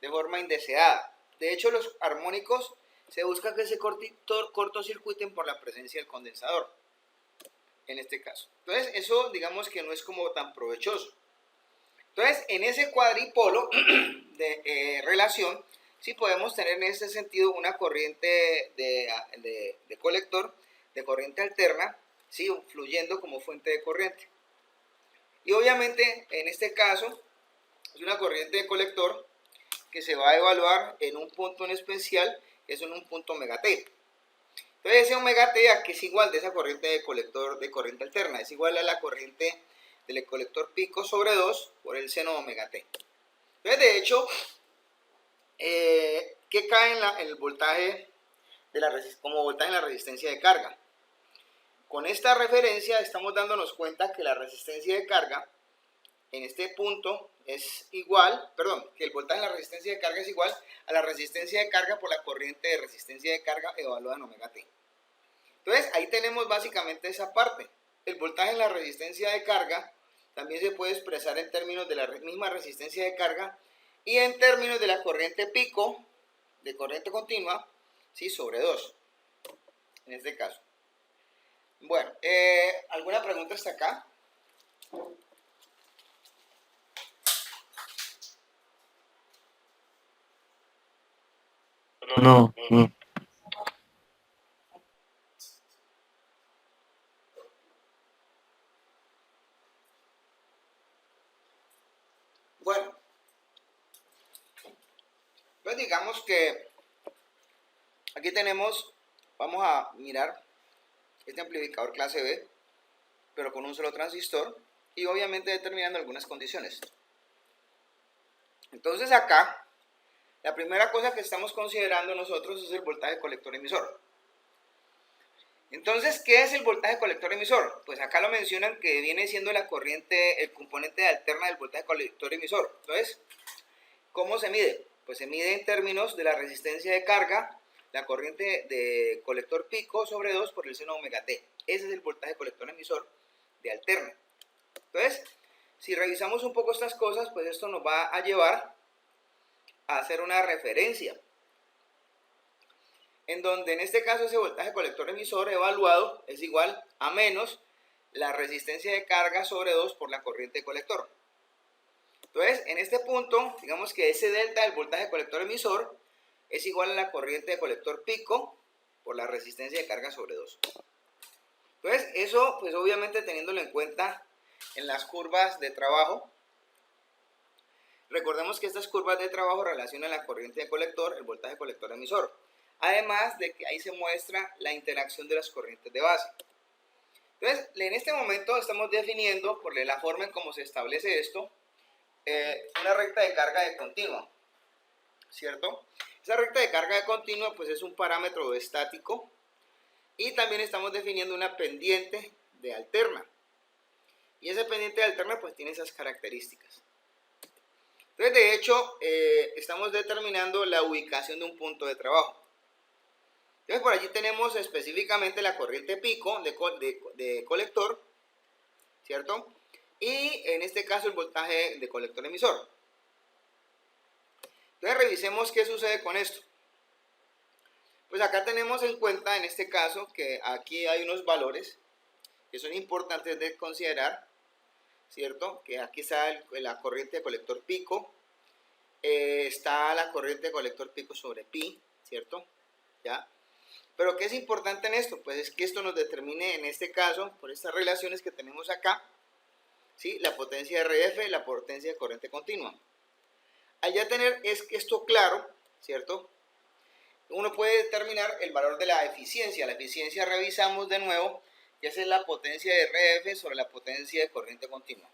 de forma indeseada. De hecho, los armónicos se busca que se cortocircuiten por la presencia del condensador, en este caso. Entonces, eso digamos que no es como tan provechoso. Entonces, en ese cuadripolo de relación, sí podemos tener en ese sentido una corriente de colector, de corriente alterna, ¿sí? Fluyendo como fuente de corriente. Y obviamente, en este caso, es una corriente de colector que se va a evaluar en un punto en especial, que es en un punto omega t. Entonces, ese omega t aquí es igual de esa corriente de colector de corriente alterna, es igual a la corriente del colector pico sobre 2 por el seno de omega t. Entonces, de hecho, ¿qué cae en el voltaje como voltaje en la resistencia de carga? Con esta referencia estamos dándonos cuenta que la resistencia de carga en este punto es igual, que el voltaje en la resistencia de carga es igual a la resistencia de carga por la corriente de resistencia de carga evaluada en omega t. Entonces, ahí tenemos básicamente esa parte. El voltaje en la resistencia de carga también se puede expresar en términos de la misma resistencia de carga y en términos de la corriente pico, de corriente continua, ¿sí? Sobre 2, en este caso. Bueno, ¿alguna pregunta hasta acá? No. Bueno, pues digamos que aquí tenemos, vamos a mirar este amplificador clase B, pero con un solo transistor y obviamente determinando algunas condiciones. Entonces acá, la primera cosa que estamos considerando nosotros es el voltaje colector emisor. Entonces, ¿qué es el voltaje colector emisor? Pues acá lo mencionan que viene siendo la corriente, el componente alterna del voltaje colector emisor. Entonces, ¿cómo se mide? Pues se mide en términos de la resistencia de carga, la corriente de colector pico sobre 2 por el seno omega t. Ese es el voltaje colector emisor de alterna. Entonces, si revisamos un poco estas cosas, pues esto nos va a llevar a hacer una referencia, en donde en este caso ese voltaje colector emisor evaluado es igual a menos la resistencia de carga sobre 2 por la corriente de colector. Entonces, en este punto, digamos que ese delta del voltaje colector emisor es igual a la corriente de colector pico por la resistencia de carga sobre 2. Entonces, eso, pues obviamente teniéndolo en cuenta en las curvas de trabajo, recordemos que estas curvas de trabajo relacionan la corriente de colector, el voltaje colector emisor. Además de que ahí se muestra la interacción de las corrientes de base. Entonces, en este momento estamos definiendo, por la forma en cómo se establece esto, una recta de carga de continua, ¿cierto? Esa recta de carga de continua pues es un parámetro estático y también estamos definiendo una pendiente de alterna. Y esa pendiente de alterna pues tiene esas características. Entonces, de hecho, estamos determinando la ubicación de un punto de trabajo. Entonces, por allí tenemos específicamente la corriente pico de colector, ¿cierto? Y en este caso el voltaje de colector emisor. Entonces, revisemos qué sucede con esto. Pues acá tenemos en cuenta, en este caso, que aquí hay unos valores que son importantes de considerar, ¿cierto? Que aquí está la corriente de colector pico, está la corriente de colector pico sobre pi, ¿cierto? ¿Ya? Pero ¿qué es importante en esto? Pues es que esto nos determine en este caso, por estas relaciones que tenemos acá, ¿sí? La potencia de RF y la potencia de corriente continua. Al ya tener esto claro, ¿cierto? Uno puede determinar el valor de la eficiencia. La eficiencia revisamos de nuevo, que es la potencia de RF sobre la potencia de corriente continua.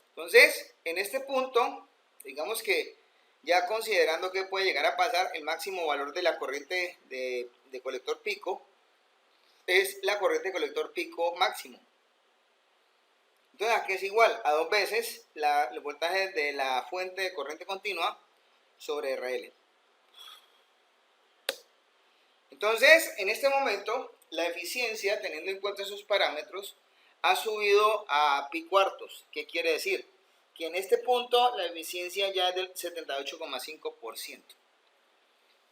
Entonces, en este punto, digamos que ya considerando que puede llegar a pasar, el máximo valor de la corriente de colector pico es la corriente de colector pico máximo. Entonces aquí es igual a 2 veces el voltaje de la fuente de corriente continua sobre RL. Entonces, en este momento, la eficiencia, teniendo en cuenta esos parámetros, ha subido a pi cuartos. ¿Qué quiere decir? Que en este punto la eficiencia ya es del 78,5%.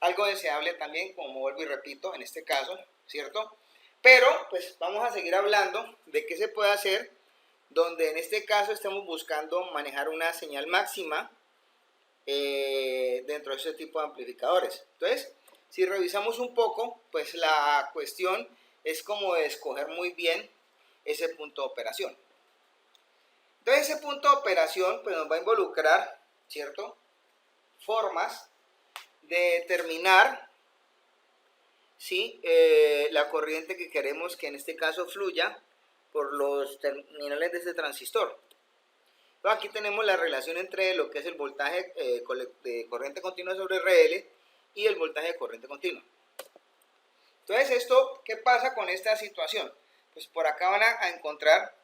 Algo deseable también, como vuelvo y repito, en este caso, ¿cierto? Pero, pues, vamos a seguir hablando de qué se puede hacer, donde en este caso estamos buscando manejar una señal máxima dentro de ese tipo de amplificadores. Entonces, si revisamos un poco, pues la cuestión es como de escoger muy bien ese punto de operación. Entonces, ese punto de operación pues nos va a involucrar, ¿cierto?, formas de determinar, ¿sí?, la corriente que queremos que en este caso fluya por los terminales de este transistor. Entonces, aquí tenemos la relación entre lo que es el voltaje de corriente continua sobre RL y el voltaje de corriente continua. Entonces, esto, ¿qué pasa con esta situación? Pues por acá van a encontrar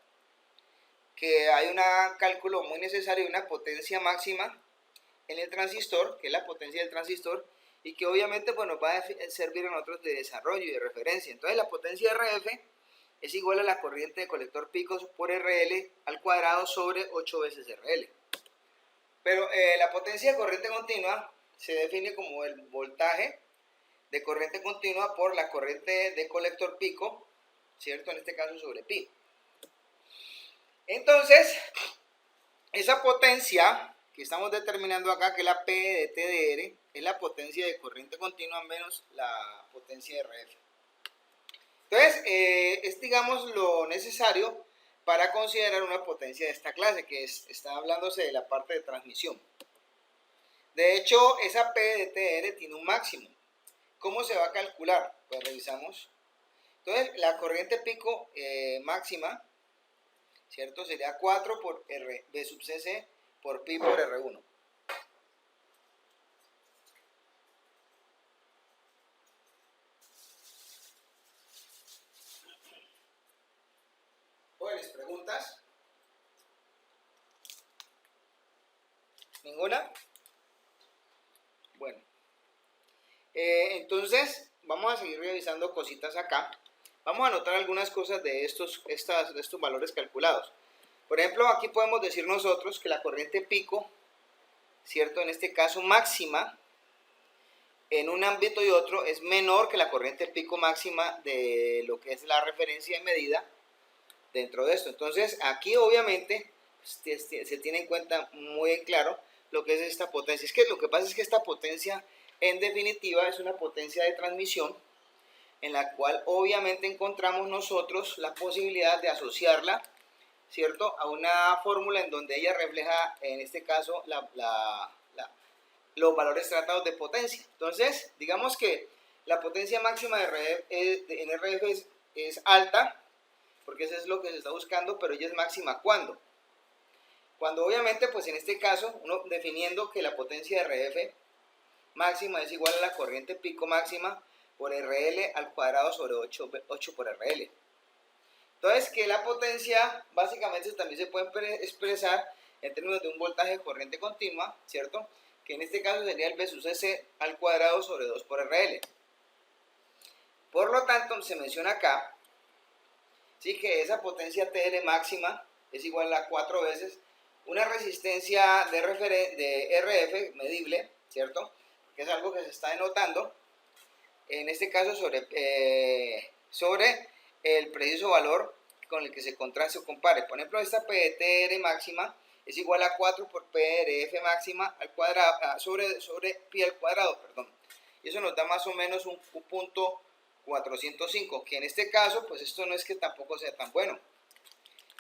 que hay un cálculo muy necesario de una potencia máxima en el transistor, que es la potencia del transistor, y que obviamente pues, nos va a servir a nosotros de desarrollo y de referencia. Entonces, la potencia RF es igual a la corriente de colector picos por RL al cuadrado sobre 8 veces RL. Pero la potencia de corriente continua se define como el voltaje de corriente continua por la corriente de colector pico, ¿cierto? En este caso sobre pi. Entonces, esa potencia que estamos determinando acá, que es la P de TDR, es la potencia de corriente continua menos la potencia de RF. Entonces, es digamos lo necesario para considerar una potencia de esta clase, que está hablándose de la parte de transmisión. De hecho, esa P de TR tiene un máximo. ¿Cómo se va a calcular? Pues revisamos. Entonces, la corriente pico máxima, ¿cierto? Sería 4 por R, B sub CC por pi por R1. ¿Jóvenes, preguntas? ¿Ninguna? Bueno. Entonces, vamos a seguir revisando cositas acá. Vamos a anotar algunas cosas de estos valores calculados. Por ejemplo, aquí podemos decir nosotros que la corriente pico, ¿cierto? En este caso máxima, en un ámbito y otro, es menor que la corriente pico máxima de lo que es la referencia de medida dentro de esto. Entonces, aquí obviamente se tiene en cuenta muy claro lo que es esta potencia. Es que lo que pasa es que esta potencia, en definitiva, es una potencia de transmisión en la cual obviamente encontramos nosotros la posibilidad de asociarla, ¿cierto?, a una fórmula en donde ella refleja, en este caso, los valores tratados de potencia. Entonces, digamos que la potencia máxima en RF es alta, porque eso es lo que se está buscando, pero ella es máxima ¿cuándo? Cuando obviamente, pues en este caso, uno definiendo que la potencia de RF máxima es igual a la corriente pico máxima por RL al cuadrado sobre 8 por RL. Entonces, que la potencia básicamente también se puede expresar en términos de un voltaje de corriente continua, ¿cierto? Que en este caso sería el V sub CC al cuadrado sobre 2 por RL. Por lo tanto, se menciona acá, ¿sí?, que esa potencia TR máxima es igual a 4 veces una resistencia de RF medible, ¿cierto?, que es algo que se está denotando, en este caso sobre el preciso valor con el que se contraste o compare. Por ejemplo, esta PTR máxima es igual a 4 por PRF máxima al cuadrado, sobre pi al cuadrado, perdón. Y eso nos da más o menos un punto 405, que en este caso, pues esto no es que tampoco sea tan bueno,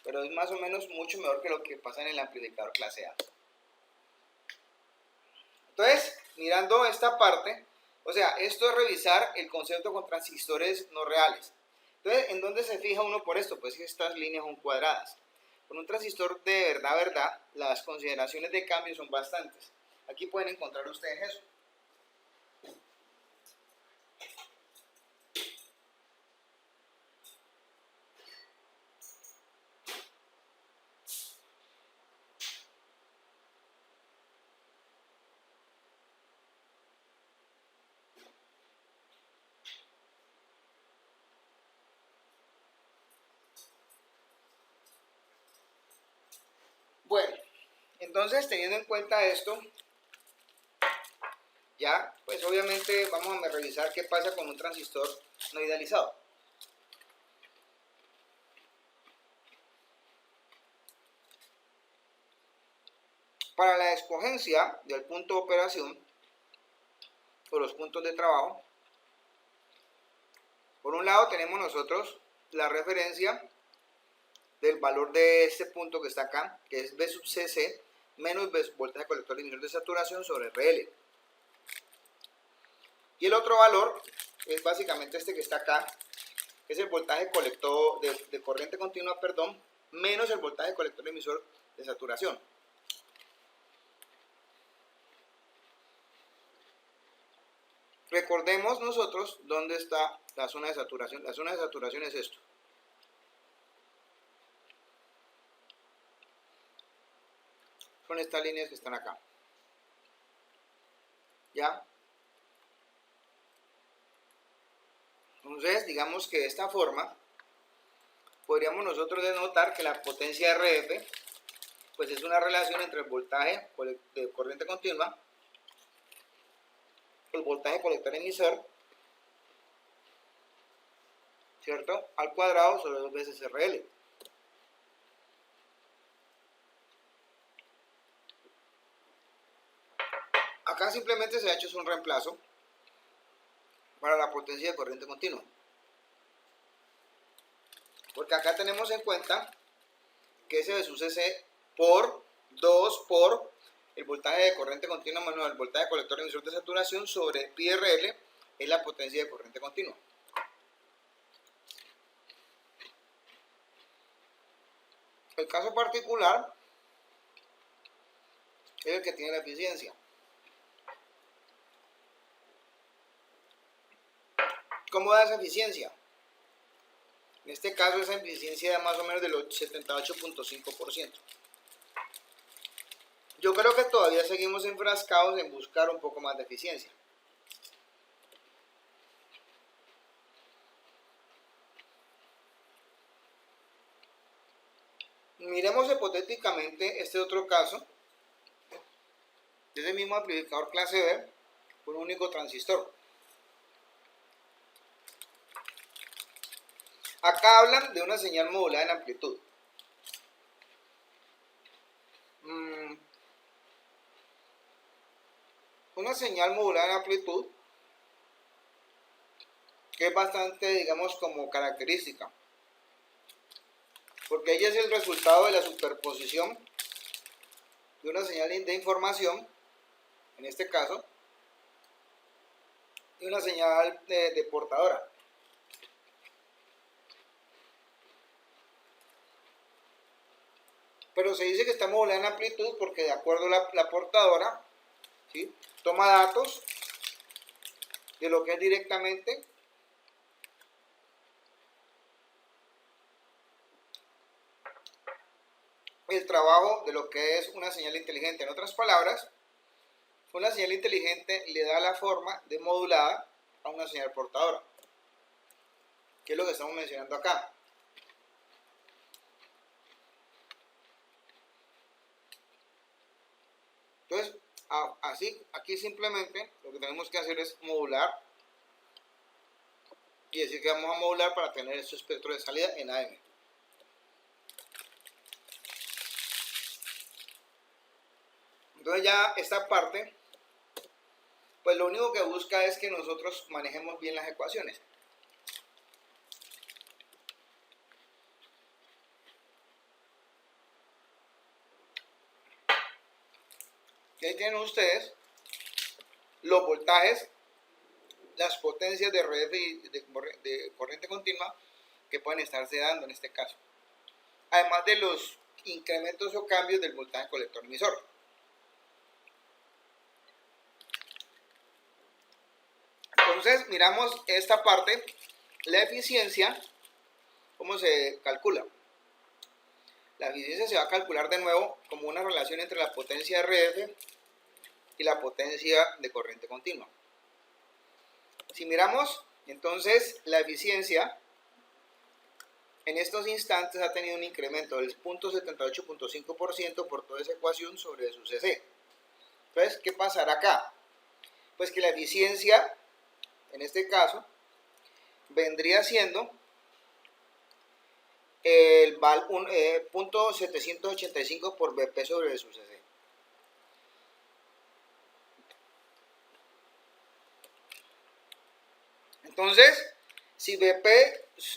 pero es más o menos mucho mejor que lo que pasa en el amplificador clase A. Entonces, mirando esta parte, o sea, esto es revisar el concepto con transistores no reales. Entonces, ¿en dónde se fija uno por esto? Pues que estas líneas son cuadradas. Con un transistor de verdad, las consideraciones de cambio son bastantes. Aquí pueden encontrar ustedes eso. Bueno, entonces teniendo en cuenta esto, ya pues obviamente vamos a revisar qué pasa con un transistor no idealizado. Para la escogencia del punto de operación o los puntos de trabajo, por un lado tenemos nosotros la referencia del valor de este punto que está acá, que es V sub CC menos voltaje colector emisor de saturación sobre RL. Y el otro valor es básicamente este que está acá, que es el voltaje colector de corriente continua, perdón, menos el voltaje colector emisor de saturación. Recordemos nosotros dónde está la zona de saturación. La zona de saturación es esto. Son estas líneas que están acá. ¿Ya? Entonces, digamos que de esta forma, podríamos nosotros denotar que la potencia RF, pues es una relación entre el voltaje de corriente continua, el voltaje colector emisor, ¿cierto?, al cuadrado sobre 2 veces RL. Acá simplemente se ha hecho un reemplazo para la potencia de corriente continua. Porque acá tenemos en cuenta que ese V sub CC por 2 por el voltaje de corriente continua menos el voltaje colector emisor de saturación sobre pi RL es la potencia de corriente continua. El caso particular es el que tiene la eficiencia. ¿Cómo da esa eficiencia? En este caso esa eficiencia da más o menos del 78.5%. Yo creo que todavía seguimos enfrascados en buscar un poco más de eficiencia. Miremos hipotéticamente este otro caso, de ese mismo amplificador clase B, con un único transistor. Acá hablan de una señal modulada en amplitud. Una señal modulada en amplitud que es bastante, digamos, como característica, porque ella es el resultado de la superposición de una señal de información, en este caso, y una señal de portadora. Pero se dice que está modulada en amplitud porque de acuerdo a la portadora, ¿sí?, toma datos de lo que es directamente el trabajo de lo que es una señal inteligente. En otras palabras, una señal inteligente le da la forma de modulada a una señal portadora, que es lo que estamos mencionando acá. Entonces, así, aquí simplemente lo que tenemos que hacer es modular y decir que vamos a modular para tener este espectro de salida en AM. Entonces ya esta parte, pues lo único que busca es que nosotros manejemos bien las ecuaciones. Y ahí tienen ustedes los voltajes, las potencias de RF y de corriente continua que pueden estarse dando en este caso. Además de los incrementos o cambios del voltaje colector emisor. Entonces, miramos esta parte, la eficiencia, ¿cómo se calcula? La eficiencia se va a calcular de nuevo como una relación entre la potencia RF y la potencia de corriente continua. Si miramos, entonces, la eficiencia en estos instantes ha tenido un incremento del 0.78.5% por toda esa ecuación sobre su CC. Entonces, ¿qué pasará acá? Pues que la eficiencia, en este caso, vendría siendo el 0.785 por BP sobre su CC. Entonces, si BP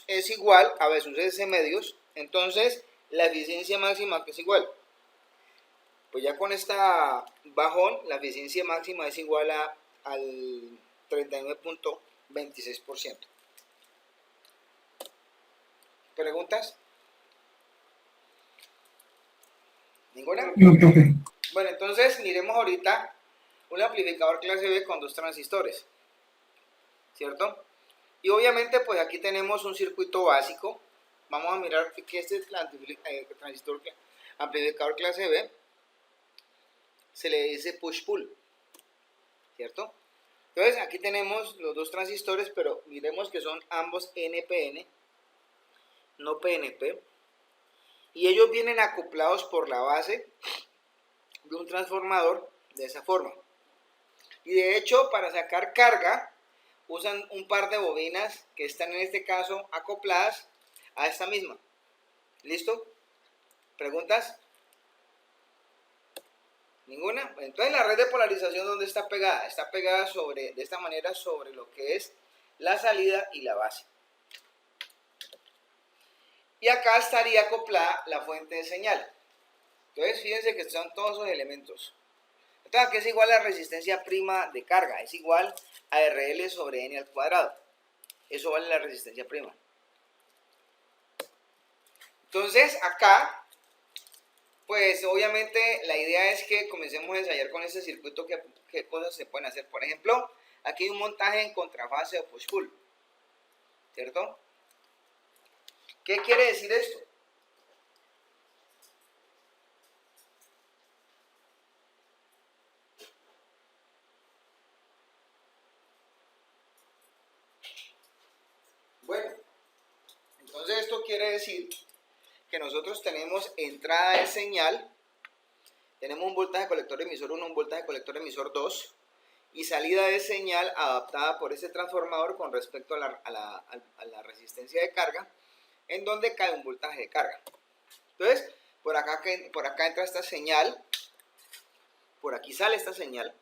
es igual a B sus CC medios, entonces la eficiencia máxima que es igual. Pues ya con esta bajón, la eficiencia máxima es igual al 39.26%. ¿Preguntas? ¿Ninguna? No, profe. Bueno, entonces miremos ahorita un amplificador clase B con 2 transistores, ¿cierto? Y obviamente pues aquí tenemos un circuito básico. Vamos a mirar que este transistor amplificador clase B se le dice push-pull, ¿cierto? Entonces aquí tenemos los 2 transistores, pero miremos que son ambos NPN, no PNP, y ellos vienen acoplados por la base de un transformador de esa forma. Y de hecho, para sacar carga, usan un par de bobinas que están en este caso acopladas a esta misma. ¿Listo? ¿Preguntas? ¿Ninguna? Entonces la red de polarización, ¿dónde está pegada? Está pegada de esta manera sobre lo que es la salida y la base. Y acá estaría acoplada la fuente de señal. Entonces fíjense que son todos esos elementos. Entonces aquí es igual a la resistencia prima de carga, es igual a RL sobre N al cuadrado. Eso vale la resistencia prima. Entonces acá, pues obviamente la idea es que comencemos a ensayar con este circuito qué cosas se pueden hacer. Por ejemplo, aquí hay un montaje en contrafase o push-pull, ¿cierto? ¿Qué quiere decir esto? Bueno, entonces esto quiere decir que nosotros tenemos entrada de señal, tenemos un voltaje colector emisor 1, un voltaje colector emisor 2 y salida de señal adaptada por ese transformador con respecto a la resistencia de carga, en donde cae un voltaje de carga. Entonces, por acá entra esta señal, por aquí sale esta señal,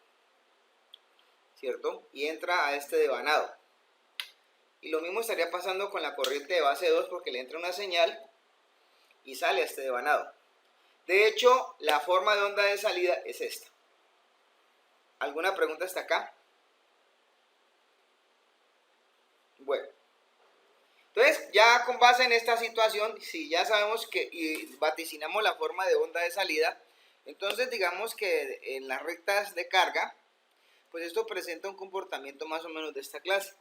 ¿cierto? Y entra a este devanado. Y lo mismo estaría pasando con la corriente de base 2 porque le entra una señal y sale a este devanado. De hecho, la forma de onda de salida es esta. ¿Alguna pregunta hasta acá? Bueno. Entonces, ya con base en esta situación, si ya sabemos y vaticinamos la forma de onda de salida, entonces digamos que en las rectas de carga, pues esto presenta un comportamiento más o menos de esta clase.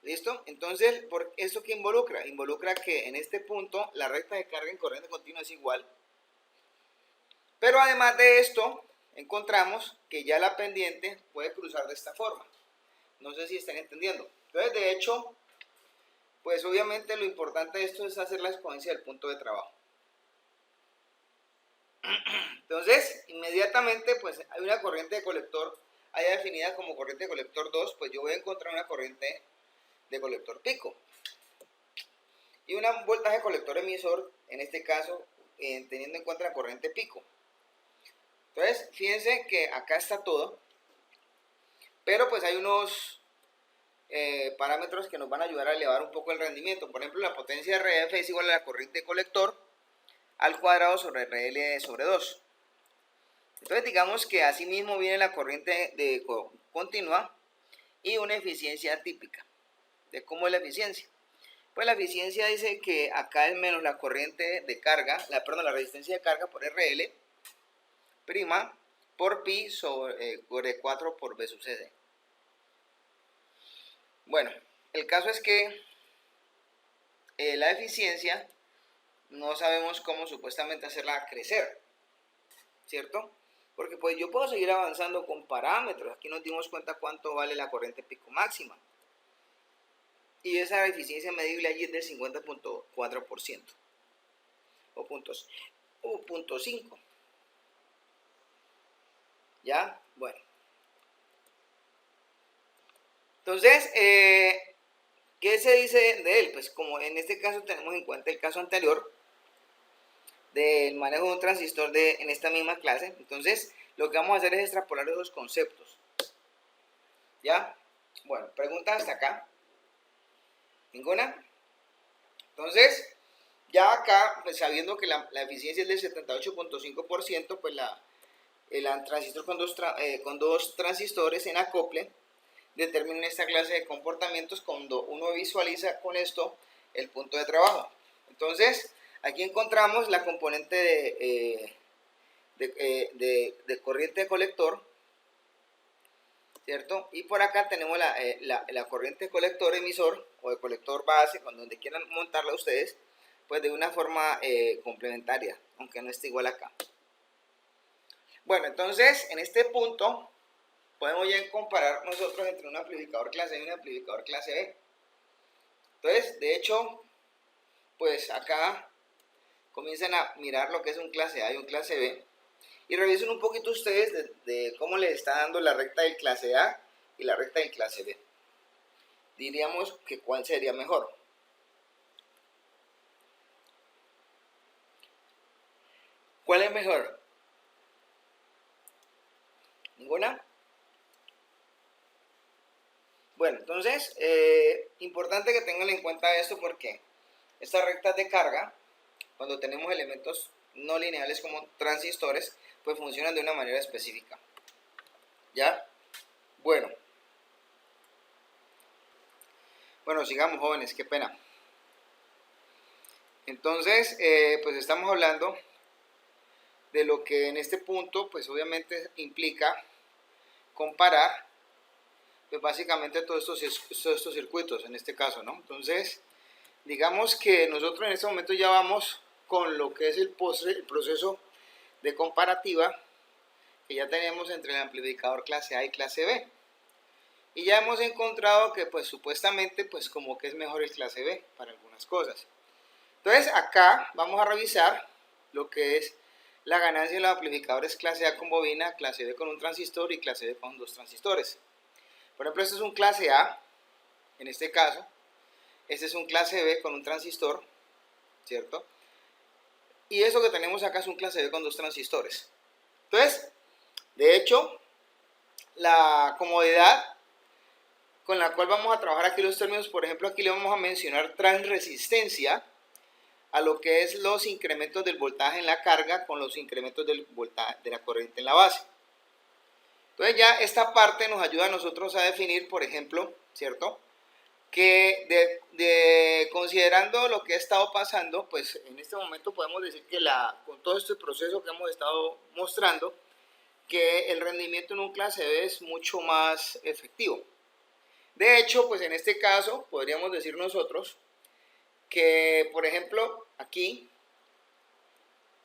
¿Listo? Entonces, ¿esto qué involucra? Involucra que en este punto la recta de carga en corriente continua es igual. Pero además de esto, encontramos que ya la pendiente puede cruzar de esta forma. No sé si están entendiendo. Entonces, de hecho, pues obviamente lo importante de esto es hacer la exponencia del punto de trabajo. Entonces, inmediatamente, pues hay una corriente de colector allá definida como corriente de colector 2, pues yo voy a encontrar una corriente de colector pico. Y un voltaje colector emisor, en este caso, teniendo en cuenta la corriente pico. Entonces, fíjense que acá está todo, pero pues hay unos parámetros que nos van a ayudar a elevar un poco el rendimiento. Por ejemplo, la potencia de RF es igual a la corriente de colector al cuadrado sobre RL sobre 2. Entonces, digamos que así mismo viene la corriente de continua y una eficiencia típica. ¿De cómo es la eficiencia? Pues la eficiencia dice que acá es menos la corriente de carga, la resistencia de carga por RL, prima, por pi sobre 4 por B sub CD. Bueno, el caso es que la eficiencia no sabemos cómo supuestamente hacerla crecer, ¿cierto? Porque pues yo puedo seguir avanzando con parámetros. Aquí nos dimos cuenta cuánto vale la corriente pico máxima. Y esa eficiencia medible allí es del 50.4% o 0.5. ¿Ya? Bueno. Entonces, ¿qué se dice de él? Pues como en este caso tenemos en cuenta el caso anterior del manejo de un transistor en esta misma clase, entonces lo que vamos a hacer es extrapolar esos conceptos. ¿Ya? Bueno, preguntas hasta acá. ¿Ninguna? Entonces, ya acá, pues sabiendo que la eficiencia es del 78.5%, pues el transistor con dos transistores en acople determina esta clase de comportamientos cuando uno visualiza con esto el punto de trabajo. Entonces, aquí encontramos la componente de corriente de colector, ¿cierto? Y por acá tenemos la corriente de colector emisor o de colector base, cuando donde quieran montarla ustedes, pues de una forma complementaria, aunque no esté igual acá. Bueno, entonces en este punto podemos ya comparar nosotros entre un amplificador clase A y un amplificador clase B. Entonces, de hecho, pues acá comienzan a mirar lo que es un clase A y un clase B. Y revisen un poquito ustedes de cómo les está dando la recta del clase A y la recta del clase B. Diríamos que cuál sería mejor. ¿Cuál es mejor? ¿Ninguna? Bueno, entonces, importante que tengan en cuenta esto porque estas rectas de carga, cuando tenemos elementos no lineales como transistores, pues funcionan de una manera específica. ¿Ya? Bueno, sigamos jóvenes, qué pena. Entonces, pues estamos hablando de lo que en este punto, pues obviamente implica comparar, pues básicamente todos estos circuitos en este caso, ¿no? Entonces, digamos que nosotros en este momento ya vamos con lo que es el proceso de comparativa que ya tenemos entre el amplificador clase A y clase B. Y ya hemos encontrado que pues supuestamente pues como que es mejor el clase B para algunas cosas. Entonces acá vamos a revisar lo que es la ganancia de los amplificadores clase A con bobina, clase B con un transistor y clase B con dos transistores. Por ejemplo, este es un clase A, en este caso. Este es un clase B con un transistor, ¿cierto? Y eso que tenemos acá es un clase B con dos transistores. Entonces, de hecho, la comodidad con la cual vamos a trabajar aquí los términos, por ejemplo, aquí le vamos a mencionar transresistencia a lo que es los incrementos del voltaje en la carga con los incrementos del voltaje de la corriente en la base. Entonces ya esta parte nos ayuda a nosotros a definir, por ejemplo, ¿cierto? Que considerando lo que ha estado pasando, pues en este momento podemos decir que con todo este proceso que hemos estado mostrando, que el rendimiento en un clase B es mucho más efectivo. De hecho, pues en este caso podríamos decir nosotros que, por ejemplo, aquí,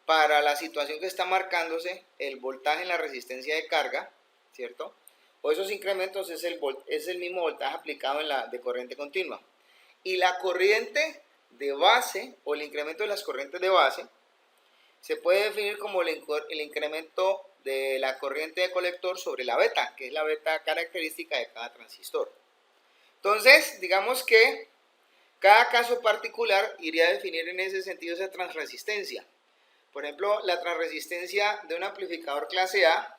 para la situación que está marcándose, el voltaje en la resistencia de carga, ¿cierto? O esos incrementos es el mismo voltaje aplicado en la de corriente continua. Y la corriente de base, o el incremento de las corrientes de base, se puede definir como el incremento de la corriente de colector sobre la beta, que es la beta característica de cada transistor. Entonces, digamos que cada caso particular iría a definir en ese sentido esa transresistencia. Por ejemplo, la transresistencia de un amplificador clase A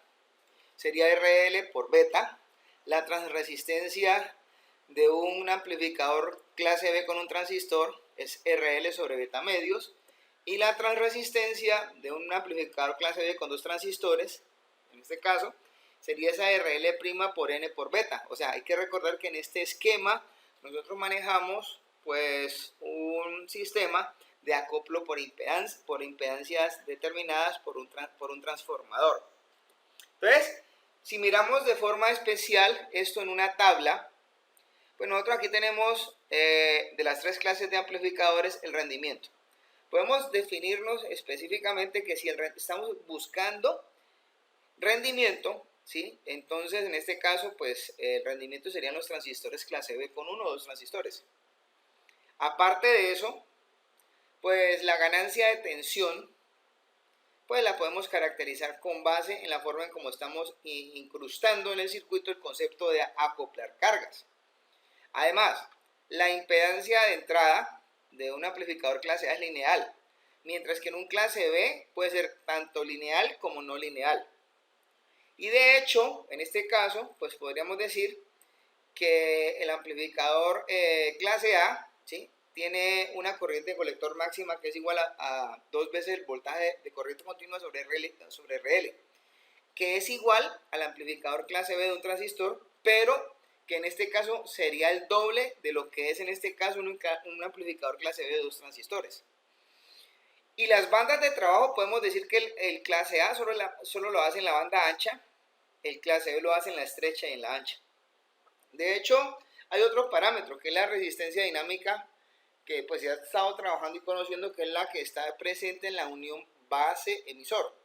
sería RL por beta. La transresistencia de un amplificador clase B con un transistor es RL sobre beta medios. Y la transresistencia de un amplificador clase B con dos transistores, en este caso, sería esa RL' por N por beta. O sea, hay que recordar que en este esquema nosotros manejamos pues un sistema de acoplo por impedancias determinadas por un transformador. Entonces, si miramos de forma especial esto en una tabla, pues nosotros aquí tenemos de las tres clases de amplificadores el rendimiento. Podemos definirnos específicamente que si estamos buscando rendimiento, ¿sí? Entonces en este caso pues el rendimiento serían los transistores clase B con uno o dos transistores. Aparte de eso, pues la ganancia de tensión pues la podemos caracterizar con base en la forma en cómo estamos incrustando en el circuito el concepto de acoplar cargas. Además, la impedancia de entrada de un amplificador clase A es lineal, mientras que en un clase B puede ser tanto lineal como no lineal. Y de hecho, en este caso, pues podríamos decir que el amplificador clase A, ¿sí?, tiene una corriente de colector máxima que es igual a 2 veces el voltaje de corriente continua sobre RL, que es igual al amplificador clase B de un transistor, pero que en este caso sería el doble de lo que es en este caso un amplificador clase B de 2 transistores. Y las bandas de trabajo podemos decir que el clase A solo lo hace en la banda ancha, el clase B lo hace en la estrecha y en la ancha. De hecho, hay otro parámetro que es la resistencia dinámica, que pues ya he estado trabajando y conociendo, que es la que está presente en la unión base-emisor.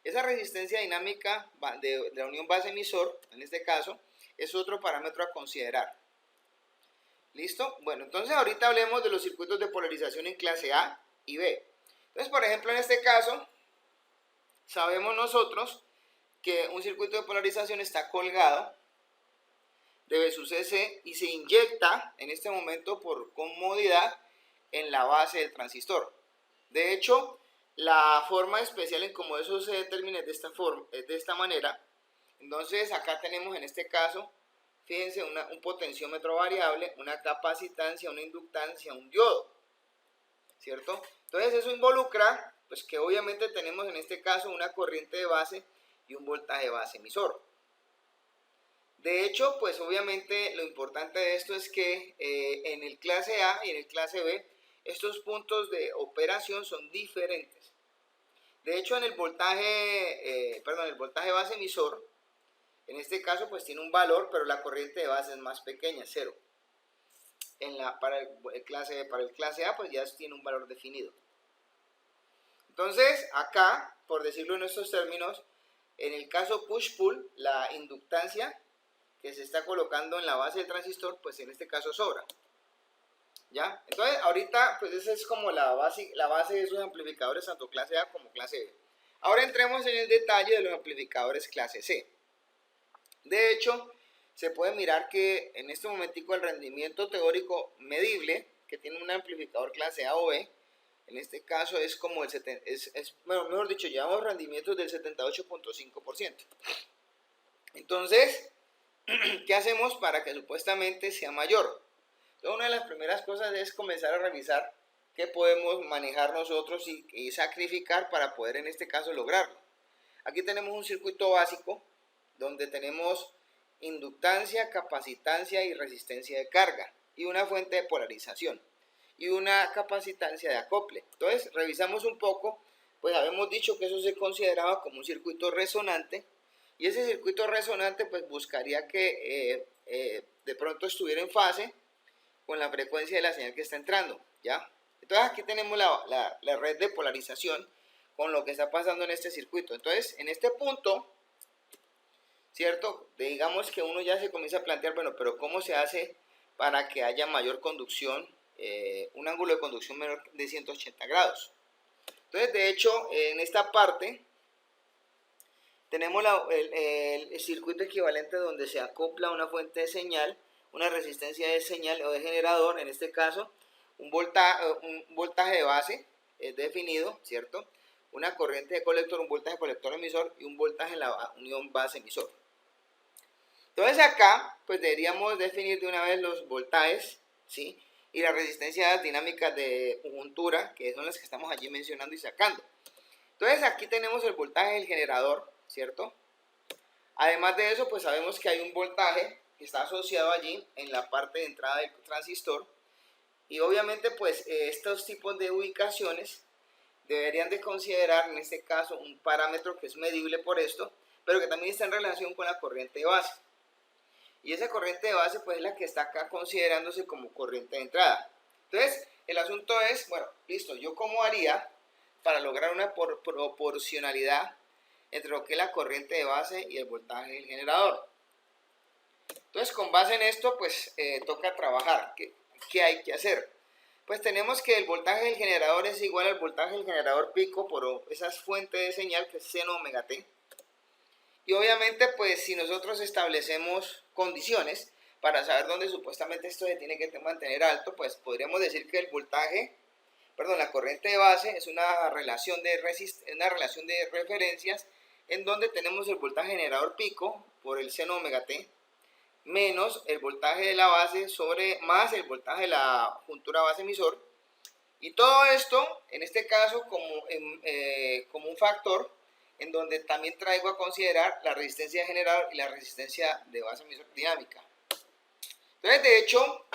Esa resistencia dinámica de la unión base-emisor, en este caso, es otro parámetro a considerar. ¿Listo? Bueno, entonces ahorita hablemos de los circuitos de polarización en clase A y B. Entonces, por ejemplo, en este caso, sabemos nosotros que un circuito de polarización está colgado de su CC y se inyecta en este momento por comodidad en la base del transistor. De hecho, la forma especial en cómo eso se determina es de esta manera. Entonces acá tenemos en este caso, fíjense, un potenciómetro variable, una capacitancia, una inductancia, un diodo, ¿cierto? Entonces eso involucra pues que obviamente tenemos en este caso una corriente de base y un voltaje base emisor. De hecho, pues obviamente lo importante de esto es que en el clase A y en el clase B estos puntos de operación son diferentes. De hecho, en el voltaje base emisor, en este caso pues tiene un valor, pero la corriente de base es más pequeña, 0. Para el clase A pues ya tiene un valor definido. Entonces, acá, por decirlo en estos términos, en el caso push-pull, la inductancia que se está colocando en la base del transistor, pues en este caso sobra. ¿Ya? Entonces, ahorita, pues esa es como la base de esos amplificadores, tanto clase A como clase B. Ahora entremos en el detalle de los amplificadores clase C. De hecho, se puede mirar que en este momentico el rendimiento teórico medible que tiene un amplificador clase A o B, en este caso es como bueno, mejor dicho, llevamos rendimientos del 78.5%. Entonces, ¿qué hacemos para que supuestamente sea mayor? Entonces, una de las primeras cosas es comenzar a revisar qué podemos manejar nosotros y sacrificar para poder en este caso lograrlo. Aquí tenemos un circuito básico donde tenemos inductancia, capacitancia y resistencia de carga y una fuente de polarización y una capacitancia de acople. Entonces revisamos un poco, pues habíamos dicho que eso se consideraba como un circuito resonante y ese circuito resonante pues buscaría que de pronto estuviera en fase con la frecuencia de la señal que está entrando, ¿ya? Entonces aquí tenemos la red de polarización con lo que está pasando en este circuito. Entonces en este punto, ¿cierto? Digamos que uno ya se comienza a plantear, bueno, pero ¿cómo se hace para que haya mayor conducción, un ángulo de conducción menor de 180 grados? Entonces, de hecho, en esta parte tenemos el circuito equivalente donde se acopla una fuente de señal, una resistencia de señal o de generador, en este caso, un voltaje de base definido, ¿cierto? Una corriente de colector, un voltaje de colector emisor y un voltaje en la unión base emisor. Entonces acá, pues deberíamos definir de una vez los voltajes, ¿sí? Y las resistencias dinámicas de juntura, que son las que estamos allí mencionando y sacando. Entonces aquí tenemos el voltaje del generador, ¿cierto? Además de eso, pues sabemos que hay un voltaje que está asociado allí en la parte de entrada del transistor Y obviamente pues estos tipos de ubicaciones deberían de considerar en este caso un parámetro que es medible por esto, pero que también está en relación con la corriente de base. Y esa corriente de base pues es la que está acá considerándose como corriente de entrada. Entonces el asunto es, bueno, listo, ¿yo cómo haría para lograr una proporcionalidad entre lo que es la corriente de base y el voltaje del generador? Entonces con base en esto pues toca trabajar. ¿Qué hay que hacer? Pues tenemos que el voltaje del generador es igual al voltaje del generador pico por esas fuentes de señal que es seno omega t. Y obviamente pues si nosotros establecemos condiciones para saber dónde supuestamente esto se tiene que mantener alto, pues podríamos decir que el voltaje, perdón, la corriente de base es una relación de referencias en donde tenemos el voltaje generador pico por el seno omega t menos el voltaje de la base más el voltaje de la juntura base emisor, y todo esto en este caso como un factor en donde también traigo a considerar la resistencia de generador y la resistencia de base emisor dinámica. Entonces de hecho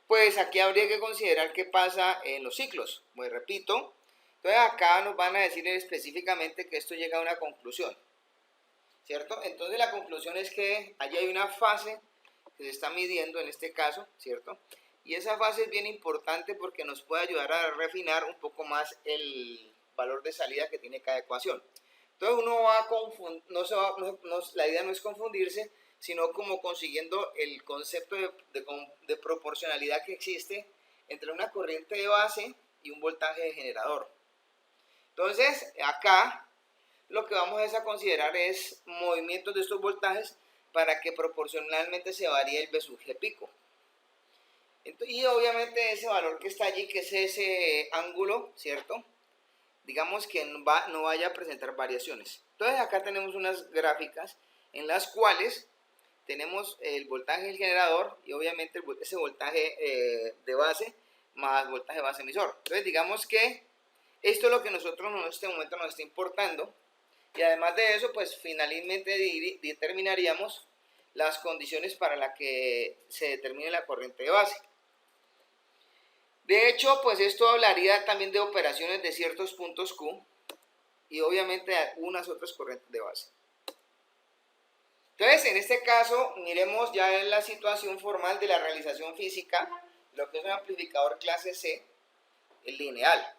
pues aquí habría que considerar qué pasa en los ciclos. Pues repito, entonces acá nos van a decir específicamente que esto llega a una conclusión, ¿cierto? Entonces la conclusión es que allí hay una fase que se está midiendo en este caso, ¿cierto? Y esa fase es bien importante porque nos puede ayudar a refinar un poco más el valor de salida que tiene cada ecuación. Entonces uno va a confundir, la idea no es confundirse, sino como consiguiendo el concepto de proporcionalidad que existe entre una corriente de base y un voltaje de generador. Entonces acá lo que vamos a considerar es movimientos de estos voltajes para que proporcionalmente se varíe el V sub G pico. Y obviamente ese valor que está allí, que es ese ángulo, ¿cierto? Digamos que no vaya a presentar variaciones. Entonces acá tenemos unas gráficas en las cuales tenemos el voltaje del generador y obviamente ese voltaje de base más voltaje de base emisor. Entonces digamos que esto es lo que nosotros en este momento nos está importando. Y además de eso, pues finalmente determinaríamos las condiciones para las que se determine la corriente de base. De hecho, pues esto hablaría también de operaciones de ciertos puntos Q y obviamente de algunas otras corrientes de base. Entonces, en este caso, miremos ya en la situación formal de la realización física, lo que es un amplificador clase C, el lineal.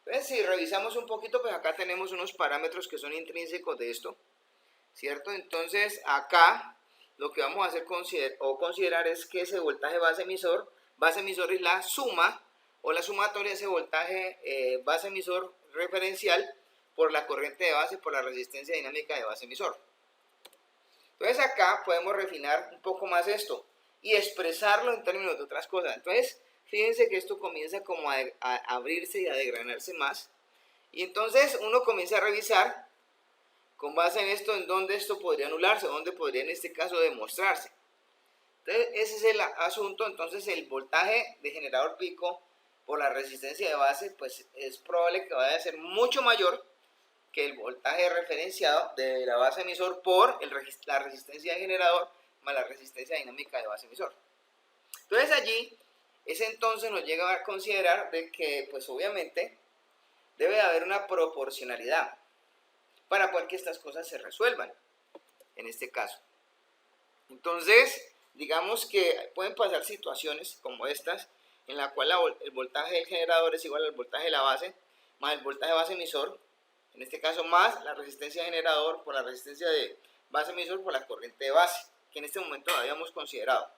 Entonces, si revisamos un poquito, pues acá tenemos unos parámetros que son intrínsecos de esto, ¿cierto? Entonces, acá lo que vamos a hacer considerar es que ese voltaje base emisor es la suma o la sumatoria de ese voltaje base emisor referencial por la corriente de base por la resistencia dinámica de base emisor. Entonces, acá podemos refinar un poco más esto y expresarlo en términos de otras cosas. Entonces, fíjense que esto comienza como a abrirse y a desgranarse más. Y entonces uno comienza a revisar con base en esto, en dónde esto podría anularse, dónde podría en este caso demostrarse. Entonces ese es el asunto. Entonces el voltaje de generador pico por la resistencia de base, pues es probable que vaya a ser mucho mayor que el voltaje referenciado de la base emisor por la resistencia de generador más la resistencia dinámica de base emisor. Entonces allí ese entonces nos llega a considerar de que pues obviamente debe haber una proporcionalidad para poder que estas cosas se resuelvan en este caso. Entonces digamos que pueden pasar situaciones como estas en la cual el voltaje del generador es igual al voltaje de la base más el voltaje de base emisor, en este caso más la resistencia de generador por la resistencia de base emisor por la corriente de base, que en este momento habíamos considerado.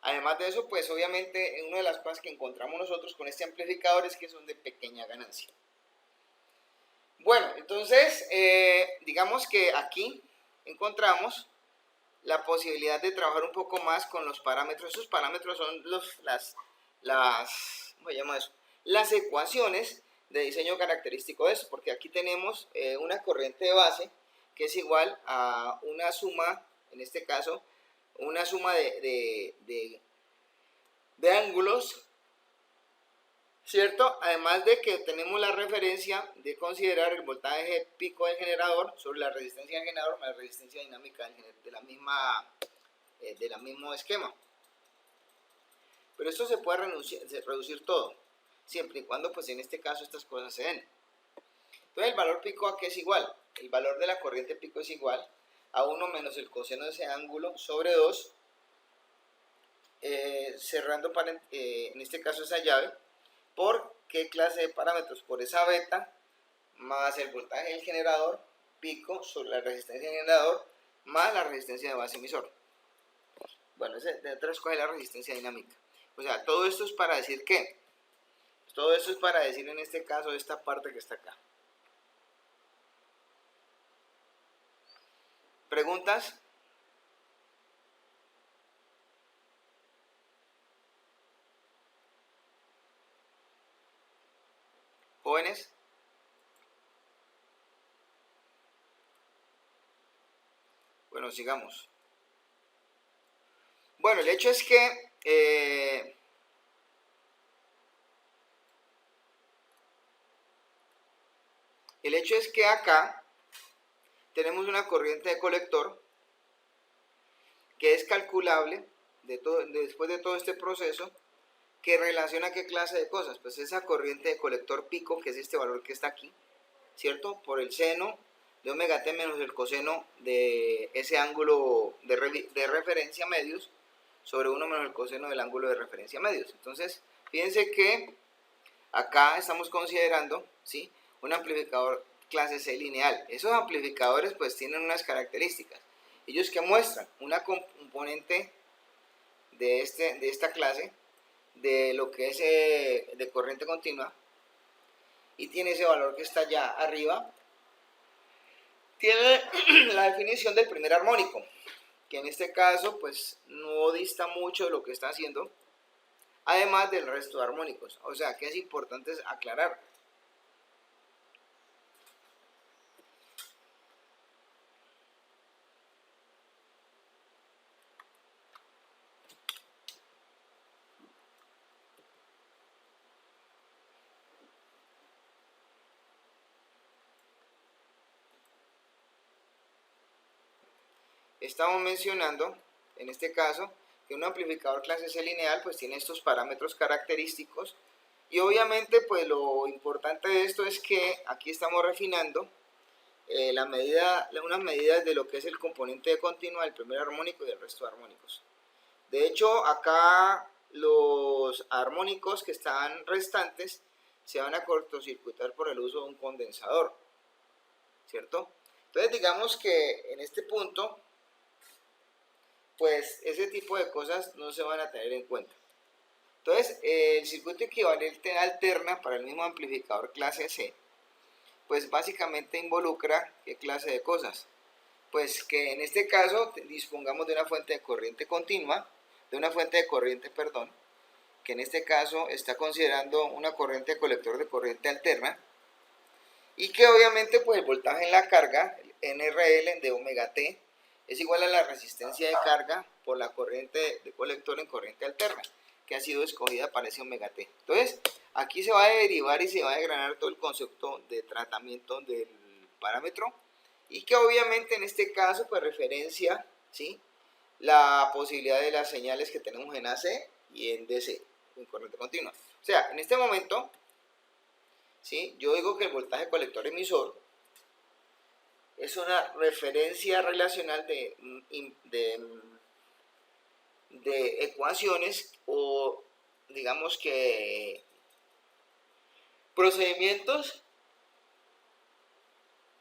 Además de eso, pues obviamente una de las cosas que encontramos nosotros con este amplificador es que son de pequeña ganancia. Bueno, entonces digamos que aquí encontramos la posibilidad de trabajar un poco más con los parámetros. Esos parámetros son ¿cómo se llama eso? Las ecuaciones de diseño característico de esto, porque aquí tenemos una corriente de base que es igual a una suma, en este caso, una suma de ángulos, ¿cierto? Además de que tenemos la referencia de considerar el voltaje pico del generador sobre la resistencia del generador más la resistencia dinámica del mismo esquema. Pero esto se puede reducir todo, siempre y cuando pues en este caso estas cosas se den. Entonces el valor pico ¿a qué es igual? El valor de la corriente pico es igual a 1 menos el coseno de ese ángulo sobre 2, cerrando en este caso esa llave, por qué clase de parámetros, por esa beta más el voltaje del generador pico sobre la resistencia del generador más la resistencia de base emisor. Bueno, de otra escoge la resistencia dinámica. O sea, todo esto es para decir ¿qué? Todo esto es para decir en este caso esta parte que está acá. ¿Preguntas? ¿Jóvenes? Bueno, sigamos. Bueno, el hecho es que acá tenemos una corriente de colector que es calculable después de todo este proceso, que relaciona qué clase de cosas. Pues esa corriente de colector pico, que es este valor que está aquí, ¿cierto? Por el seno de omega t menos el coseno de ese ángulo de referencia medios sobre 1 menos el coseno del ángulo de referencia medios. Entonces, fíjense que acá estamos considerando, ¿sí?, un amplificador clase C lineal. Esos amplificadores pues tienen unas características. Ellos que muestran una componente de esta clase, de lo que es de corriente continua, y tiene ese valor que está allá arriba, tiene la definición del primer armónico, que en este caso pues no dista mucho de lo que está haciendo, además del resto de armónicos. O sea, que es importante aclarar. Estamos mencionando, en este caso, que un amplificador clase C lineal pues tiene estos parámetros característicos, y obviamente pues lo importante de esto es que aquí estamos refinando unas medidas de lo que es el componente de continua del primer armónico y del resto de armónicos. De hecho, acá los armónicos que están restantes se van a cortocircuitar por el uso de un condensador, ¿cierto? Entonces digamos que en este punto pues ese tipo de cosas no se van a tener en cuenta. Entonces, el circuito equivalente alterna para el mismo amplificador clase C, pues básicamente involucra ¿qué clase de cosas? Pues que en este caso dispongamos de una fuente de corriente continua, perdón, que en este caso está considerando una corriente de colector de corriente alterna, y que obviamente pues el voltaje en la carga, el NRL de omega t, es igual a la resistencia de carga por la corriente de colector en corriente alterna, que ha sido escogida para ese omega t. Entonces, aquí se va a derivar y se va a desgranar todo el concepto de tratamiento del parámetro, y que obviamente en este caso pues referencia, ¿sí?, la posibilidad de las señales que tenemos en AC y en DC, en corriente continua. O sea, en este momento, ¿sí?, yo digo que el voltaje colector emisor es una referencia relacional de ecuaciones, o digamos que procedimientos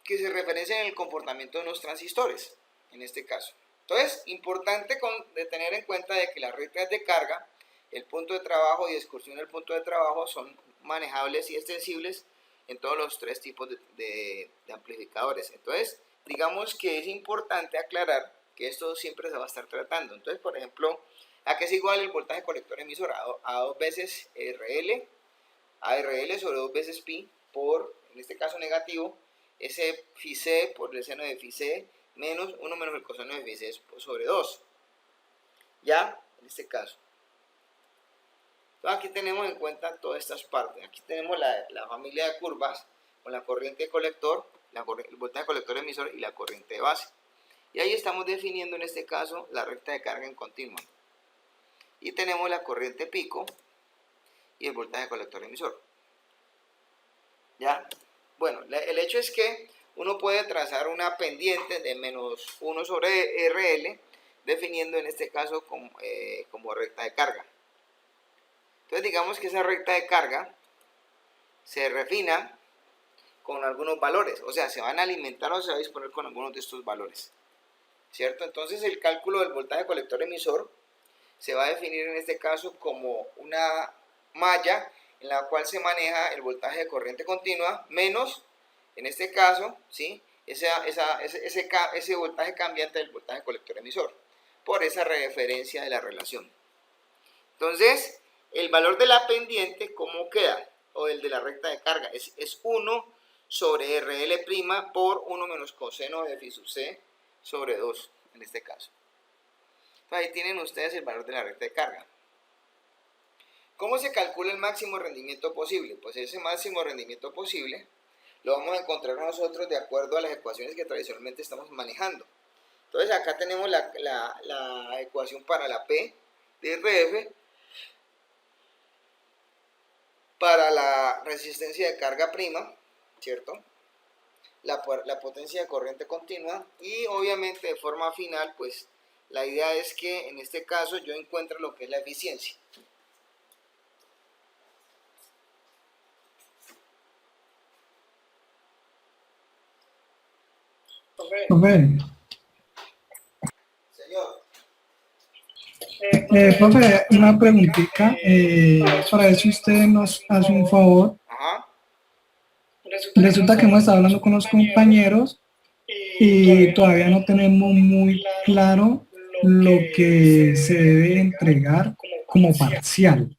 que se referencian en el comportamiento de los transistores, en este caso. Entonces, importante de tener en cuenta de que las rectas de carga, el punto de trabajo y excursión del punto de trabajo son manejables y extensibles en todos los tres tipos de amplificadores. Entonces, digamos que es importante aclarar que esto siempre se va a estar tratando. Entonces, por ejemplo, ¿a qué es igual el voltaje colector emisor? A 2 veces RL, a RL sobre 2 veces pi por, en este caso negativo, ese phi c por el seno de phi c menos 1 menos el coseno de phi c sobre 2. ¿Ya? En este caso. Entonces aquí tenemos en cuenta todas estas partes. Aquí tenemos la familia de curvas con la corriente de colector, el voltaje colector emisor y la corriente de base. Y ahí estamos definiendo en este caso la recta de carga en continua. y tenemos la corriente pico y el voltaje colector emisor. ¿Ya? Bueno, el hecho es que uno puede trazar una pendiente de menos 1 sobre RL, definiendo en este caso como recta de carga. Entonces digamos que esa recta de carga se refina con algunos valores, o sea, se van a alimentar o se va a disponer con algunos de estos valores, ¿cierto? Entonces el cálculo del voltaje colector emisor se va a definir en este caso como una malla en la cual se maneja el voltaje de corriente continua menos, en este caso, ¿sí? ese voltaje cambiante del voltaje colector emisor, por esa referencia de la relación. Entonces, el valor de la pendiente, ¿cómo queda? O el de la recta de carga, es 1 sobre RL' por 1 menos coseno de F sub C sobre 2, en este caso. Entonces, ahí tienen ustedes el valor de la recta de carga. ¿Cómo se calcula el máximo rendimiento posible? Pues ese máximo rendimiento posible lo vamos a encontrar nosotros de acuerdo a las ecuaciones que tradicionalmente estamos manejando. Entonces acá tenemos la ecuación para la P de RF, para la resistencia de carga prima, ¿cierto? La potencia de corriente continua y obviamente de forma final, pues la idea es que en este caso yo encuentre lo que es la eficiencia. Profe, Señor. profe, una preguntita, para ver si usted nos hace un favor. Ajá. Resulta que hemos estado hablando con los compañeros y todavía no tenemos muy claro lo que se debe entregar como parcial.